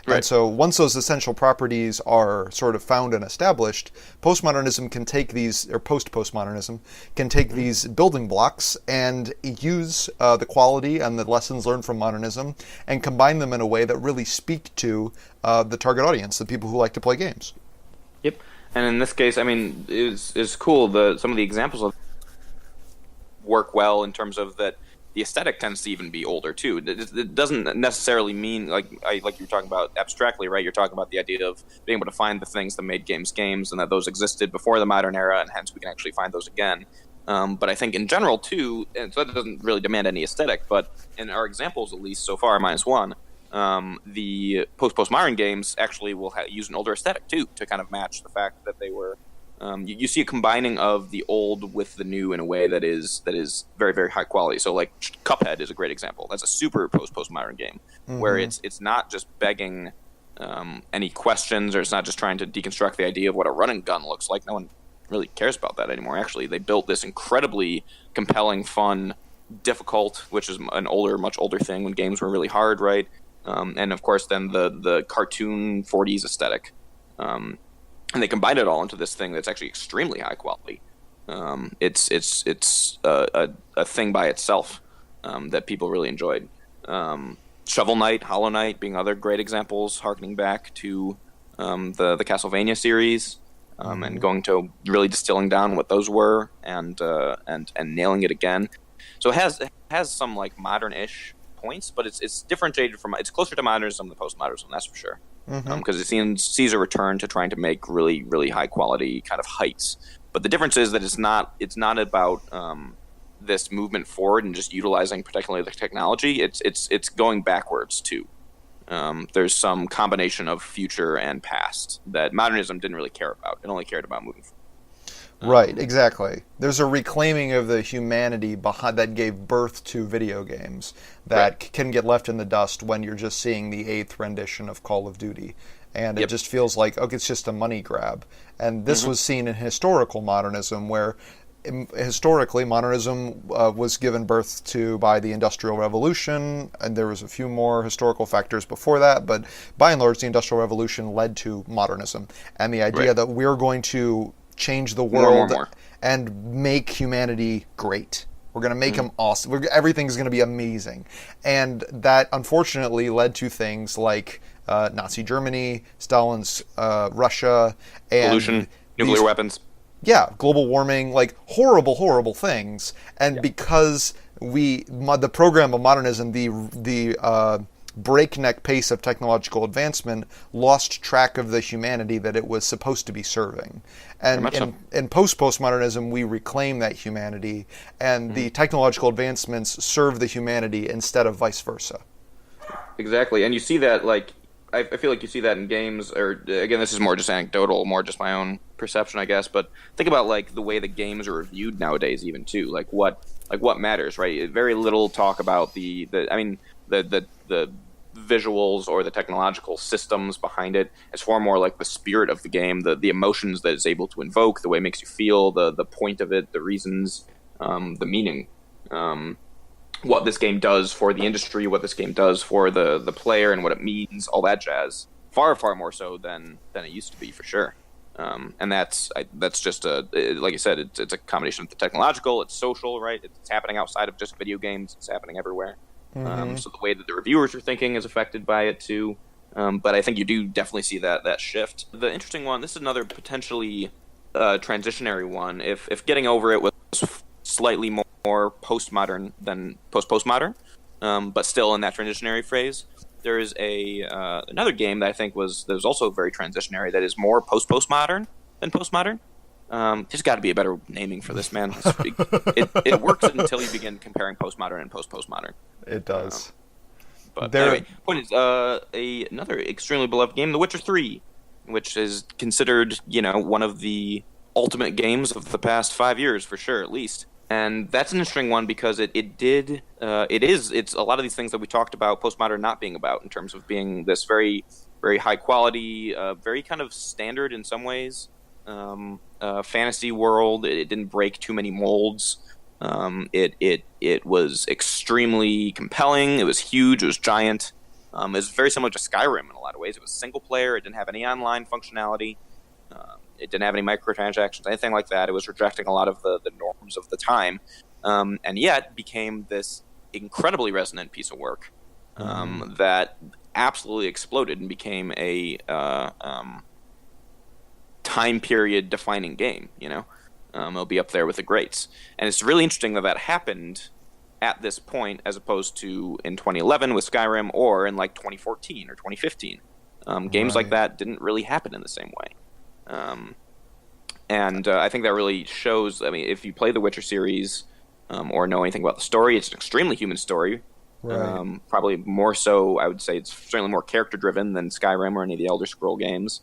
Right. And so once those essential properties are sort of found and established, postmodernism can take these, or post-postmodernism, can take these building blocks and use the quality and the lessons learned from modernism and combine them in a way that really speak to the target audience, the people who like to play games. Yep. And in this case, I mean, it's cool. Some of the examples of work well in terms of that the aesthetic tends to even be older too. It doesn't necessarily mean like you were talking about abstractly, right? You're talking about the idea of being able to find the things that made games games, and that those existed before the modern era, and hence we can actually find those again. But I think in general too, and so that doesn't really demand any aesthetic. But in our examples, at least so far, -1. The postmodern games actually will use an older aesthetic too to kind of match the fact that they were. You see a combining of the old with the new in a way that is very, very high quality. So like Cuphead is a great example. That's a super postmodern game where it's not just begging any questions, or it's not just trying to deconstruct the idea of what a run and gun looks like. No one really cares about that anymore. Actually, they built this incredibly compelling, fun, difficult, which is much older thing when games were really hard, right? And of course, then the cartoon 40s aesthetic, and they combine it all into this thing that's actually extremely high quality. It's a thing by itself that people really enjoyed. Shovel Knight, Hollow Knight being other great examples, harkening back to the Castlevania series, and going to really distilling down what those were and nailing it again. So it has some like modern-ish points, but it's differentiated from, it's closer to modernism than postmodernism, that's for sure. Because it sees a return to trying to make really, really high quality kind of heights. But the difference is that it's not about this movement forward and just utilizing particularly the technology. It's going backwards too. There's some combination of future and past that modernism didn't really care about. It only cared about moving forward. Right, exactly. There's a reclaiming of the humanity behind that gave birth to video games that can get left in the dust when you're just seeing the 8th rendition of Call of Duty. And it just feels like, okay, it's just a money grab. And this was seen in historical modernism where historically, modernism was given birth to by the Industrial Revolution, and there was a few more historical factors before that, but by and large, the Industrial Revolution led to modernism, and the idea that we're going to change the world and make humanity great. We're going to make them awesome. Everything's going to be amazing. And that, unfortunately, led to things like Nazi Germany, Stalin's Russia, and pollution, nuclear weapons. Yeah, global warming, like horrible, horrible things. And because the program of modernism, the breakneck pace of technological advancement, lost track of the humanity that it was supposed to be serving. And in postmodernism, we reclaim that humanity, and the technological advancements serve the humanity instead of vice versa. Exactly, and you see that, like, I feel like you see that in games, or, again, this is more just anecdotal, more just my own perception, I guess, but think about, like, the way the games are reviewed nowadays, even, too. Like, what matters, right? Very little talk about the visuals or the technological systems behind it. It's far more like the spirit of the game, the emotions that it's able to invoke, the way it makes you feel, the point of it, the reasons, the meaning. What this game does for the industry, what this game does for the player, and what it means, all that jazz. Far, far more so than it used to be, for sure. And that's just like I said, it's a combination of the technological, it's social, right? It's happening outside of just video games. It's happening everywhere. So the way that the reviewers are thinking is affected by it too. But I think you do definitely see that shift. The interesting one, this is another potentially transitionary one. If Getting Over It was slightly more postmodern than postmodern, but still in that transitionary phase, there is another game that I think was also very transitionary, that is more postmodern than postmodern. There's got to be a better naming for this, man. It works until you begin comparing postmodern and postmodern. It does. But anyway, point is, another extremely beloved game, The Witcher 3, which is considered, one of the ultimate games of the past 5 years, for sure, at least. And that's an interesting one because it's a lot of these things that we talked about postmodern not being about, in terms of being this very, very high quality, very kind of standard in some ways, fantasy world. It didn't break too many molds. It was extremely compelling. It was huge. It was giant. It was very similar to Skyrim in a lot of ways. It was single player. It didn't have any online functionality. It didn't have any microtransactions, anything like that. It was rejecting a lot of the norms of the time, and yet became this incredibly resonant piece of work that absolutely exploded and became a time period defining game. It'll be up there with the greats, and it's really interesting that happened at this point, as opposed to in 2011 with Skyrim, or in like 2014 or 2015. Games like that didn't really happen in the same way. And I think that really shows. I mean, if you play the Witcher series or know anything about the story, it's an extremely human story. Right. Probably more so, I would say it's certainly more character-driven than Skyrim or any of the Elder Scroll games.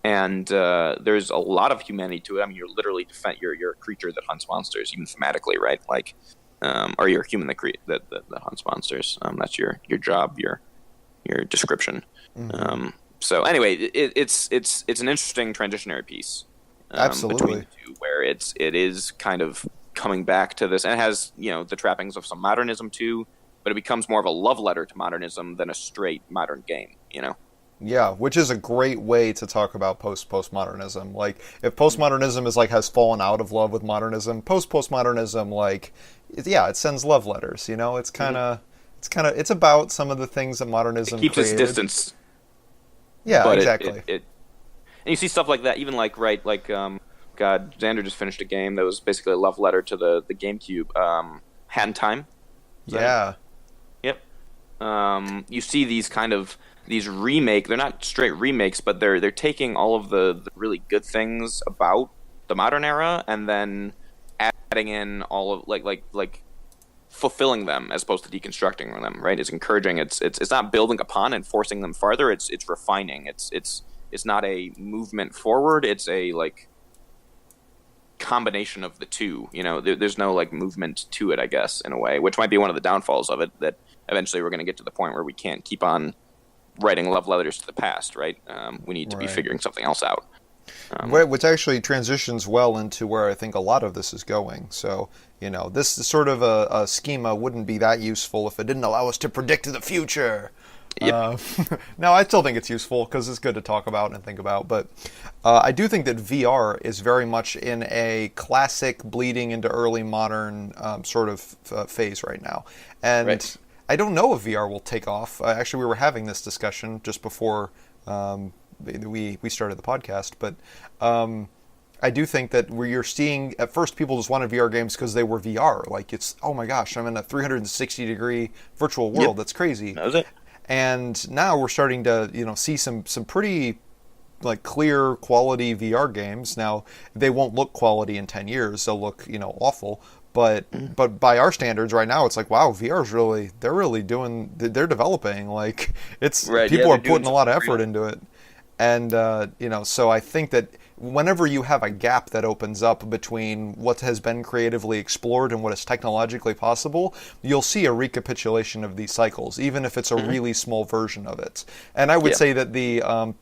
And there's a lot of humanity to it. I mean, you're literally you're a creature that hunts monsters, even thematically, right? Like, or you're a human that hunts monsters. That's your job, your description. Mm-hmm. So anyway, it's an interesting transitionary piece. Absolutely. Between the two, where it is kind of coming back to this, and it has the trappings of some modernism too, but it becomes more of a love letter to modernism than a straight modern game. Yeah, which is a great way to talk about postmodernism. Like, if postmodernism is has fallen out of love with modernism, postmodernism it sends love letters. It's kind of it's about some of the things that modernism keeps created. its distance. Yeah, but exactly. And you see stuff like that, even Xander just finished a game that was basically a love letter to the GameCube, Hat in Time. Yeah. Yep. You see these they're not straight remakes, but they're taking all of the really good things about the modern era and then adding in all of like fulfilling them as opposed to deconstructing them, right? It's encouraging. It's not building upon and forcing them farther. It's refining. It's not a movement forward. It's a combination of the two. There's no movement to it, I guess, in a way, which might be one of the downfalls of it. That eventually we're going to get to the point where we can't keep on writing love letters to the past, right? We need to be figuring something else out. Which actually transitions well into where I think a lot of this is going. So, this sort of a schema wouldn't be that useful if it didn't allow us to predict the future. Yep. No, I still think it's useful because it's good to talk about and think about. But I do think that VR is very much in a classic bleeding into early modern sort of phase right now. And Right. I don't know if VR will take off. Actually, we were having this discussion just before we started the podcast. But I do think that where you're seeing, at first, people just wanted VR games because they were VR. Like, it's, oh my gosh, I'm in a 360-degree virtual world. Yep. That's crazy. That was it. And now we're starting to, see some pretty like clear quality VR games. Now they won't look quality in 10 years; they'll look, awful. But by our standards, right now, it's like, wow, VR's they're developing. Like it's Right, people yeah, are they're doing putting a lot of something effort real. into it. And so I think that whenever you have a gap that opens up between what has been creatively explored and what is technologically possible, you'll see a recapitulation of these cycles, even if it's a really small version of it. And I would Yeah. say that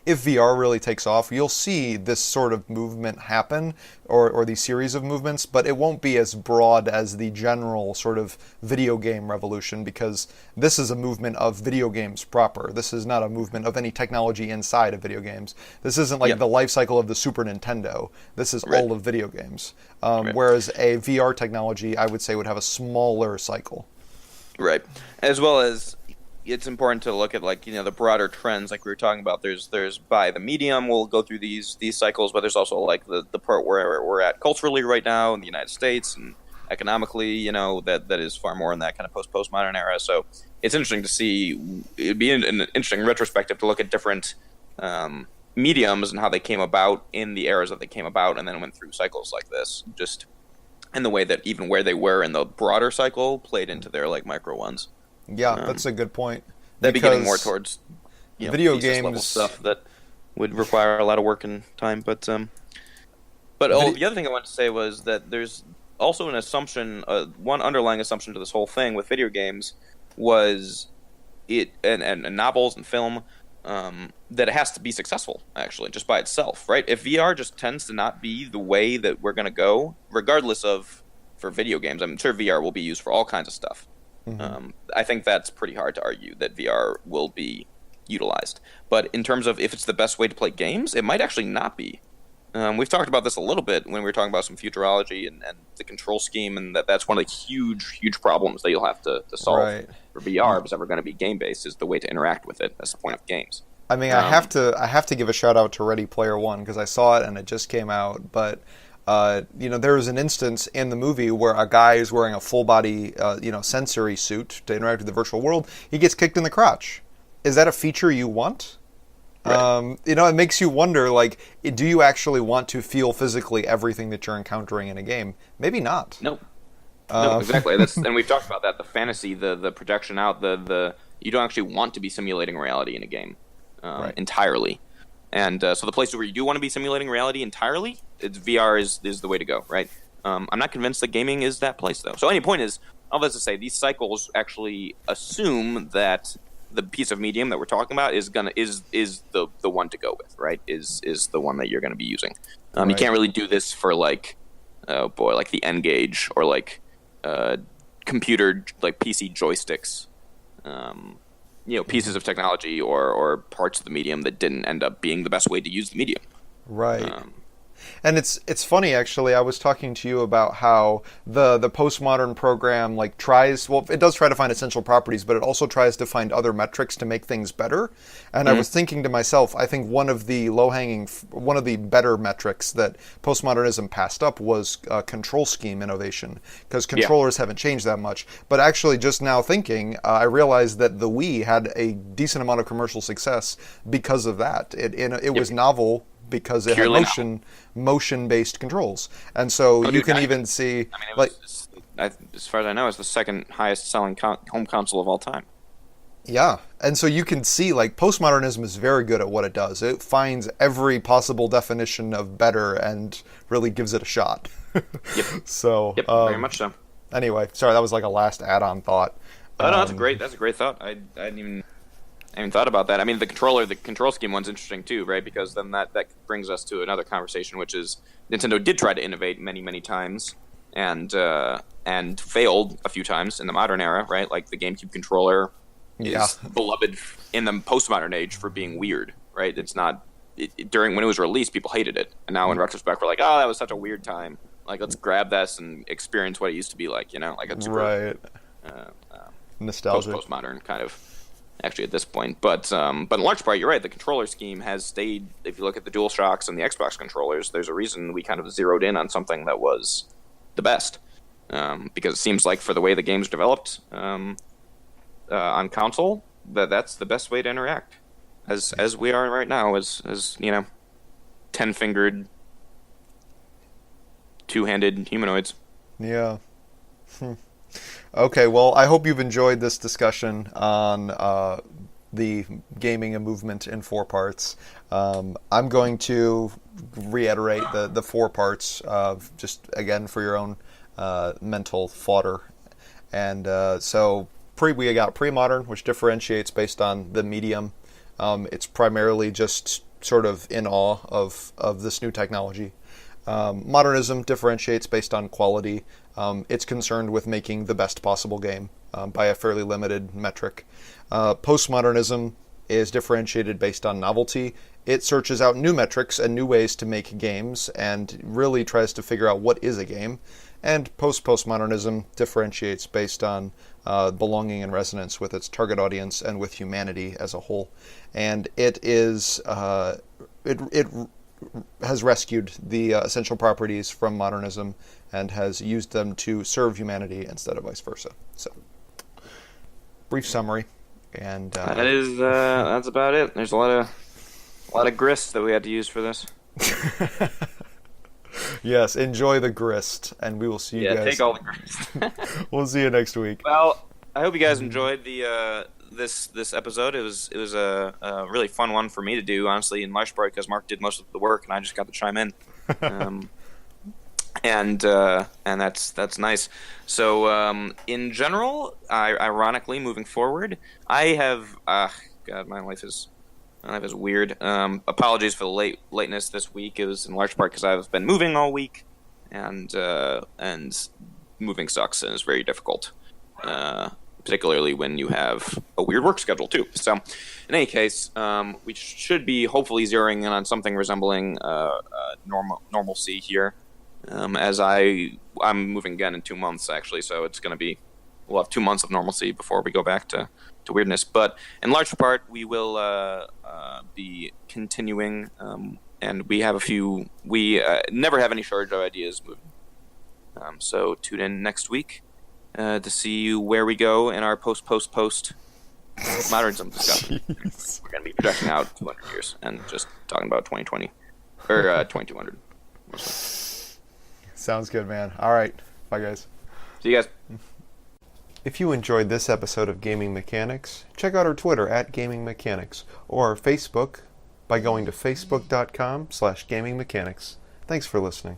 if VR really takes off, you'll see this sort of movement happen, or these series of movements, but it won't be as broad as the general sort of video game revolution, because this is a movement of video games proper. This is not a movement of any technology inside of video games. This isn't like Yep. the life cycle of the Super Nintendo. This is Right. all of video games. Right. Whereas a VR technology, I would say, would have a smaller cycle. Right. As well as it's important to look at the broader trends like we were talking about. There's by the medium we'll go through these cycles, but there's also like the part where we're at culturally right now in the United States and economically, that is far more in that kind of postmodern era. So it's interesting to see. It'd be an interesting retrospective to look at different mediums and how they came about in the eras that they came about, and then went through cycles like this. Just in the way that even where they were in the broader cycle played into their like micro ones. Yeah, that's a good point. That'd be getting Because more towards video thesis level games stuff that would require a lot of work and time. But the other thing I wanted to say was that there's also an assumption, one underlying assumption to this whole thing with video games was and novels and film, that it has to be successful actually just by itself, right? If VR just tends to not be the way that we're going to go, regardless of for video games, I'm sure VR will be used for all kinds of stuff. I think that's pretty hard to argue that VR will be utilized. But in terms of if it's the best way to play games, it might actually not be. We've talked about this a little bit when we were talking about some futurology and the control scheme, and that's one of the huge problems that you'll have to solve Right. for VR if it's ever going to be game-based, is the way to interact with it. That's the point of games. I mean, I have to give a shout out to Ready Player One because I saw it and it just came out. But there was an instance in the movie where a guy is wearing a full body, sensory suit to interact with the virtual world. He gets kicked in the crotch. Is that a feature you want? Right. It makes you wonder, like, do you actually want to feel physically everything that you're encountering in a game? Maybe not. No, exactly. And we've talked about that. The fantasy, the projection out, the you don't actually want to be simulating reality in a game entirely. And so the places where you do want to be simulating reality entirely, VR is the way to go, right? I'm not convinced that gaming is that place, though. So any point is, all this to say, these cycles actually assume that the piece of medium that we're talking about is the one to go with, right? Is the one that you're going to be using. You Right. can't really do this for like the N-Gage or like computer like PC joysticks. Pieces of technology or parts of the medium that didn't end up being the best way to use the medium. Right. And it's funny, actually. I was talking to you about how the postmodern program it does try to find essential properties, but it also tries to find other metrics to make things better. And I was thinking to myself, I think one of the better metrics that postmodernism passed up was control scheme innovation, because controllers haven't changed that much. But actually, just now thinking, I realized that the Wii had a decent amount of commercial success because of that. It was novel, because it Purely had motion-based controls, and so you can even see. I mean, as far as I know, it's the second highest selling home console of all time. Yeah, and so you can see postmodernism is very good at what it does. It finds every possible definition of better and really gives it a shot. Yep. So Very much so. Anyway, sorry, that was like a last add-on thought. No, that's a great thought. I didn't even I haven't thought about that. I mean, the control scheme one's interesting too, right? Because then that brings us to another conversation, which is Nintendo did try to innovate many, many times, and failed a few times in the modern era, right? Like the GameCube controller is beloved in the postmodern age for being weird, right? It's not during when it was released, people hated it, and now in retrospect, we're like, oh, that was such a weird time. Like, let's grab this and experience what it used to be like, like a super nostalgic, postmodern kind of. Actually, at this point, but in large part, you're right. The controller scheme has stayed. If you look at the DualShocks and the Xbox controllers, there's a reason we kind of zeroed in on something that was the best, because it seems like for the way the game's developed on console, that's the best way to interact, as we are right now, as 10-fingered, two-handed humanoids. Yeah. Okay, well, I hope you've enjoyed this discussion on the gaming and movement in 4 parts. I'm going to reiterate the 4 parts, just again for your own mental fodder. And so we got pre-modern, which differentiates based on the medium. It's primarily just sort of in awe of this new technology. Modernism differentiates based on quality. It's concerned with making the best possible game by a fairly limited metric. Postmodernism is differentiated based on novelty. It searches out new metrics and new ways to make games and really tries to figure out what is a game. And postmodernism differentiates based on belonging and resonance with its target audience and with humanity as a whole. And it is it has rescued the essential properties from modernism and has used them to serve humanity instead of vice versa. So, brief summary, and that's about it. There's a lot of grist that we had to use for this. Yes, enjoy the grist, and we will see you guys. Yeah, take all the grist. We'll see you next week. Well, I hope you guys enjoyed the this episode. It was a really fun one for me to do, honestly, in large part because Mark did most of the work and I just got to chime in. And that's nice. So in general, ironically, moving forward, I have God, my life is weird. Apologies for the lateness this week. It was in large part because I've been moving all week, and moving sucks and is very difficult. Particularly when you have a weird work schedule too. So, in any case, we should be hopefully zeroing in on something resembling normalcy here. As I'm moving again in 2 months actually, so it's going to be we'll have 2 months of normalcy before we go back to weirdness. But in large part, we will be continuing, and we have a few. We never have any shortage of ideas moving. So tune in next week. To see where we go in our post modernism discussion. Jeez. We're going to be projecting out 200 years and just talking about 2020 or 2200. Sounds good, man. All right, bye guys. See you guys. If you enjoyed this episode of Gaming Mechanics, check out our Twitter @GamingMechanics or our Facebook by going to facebook.com/gamingmechanics. Thanks for listening.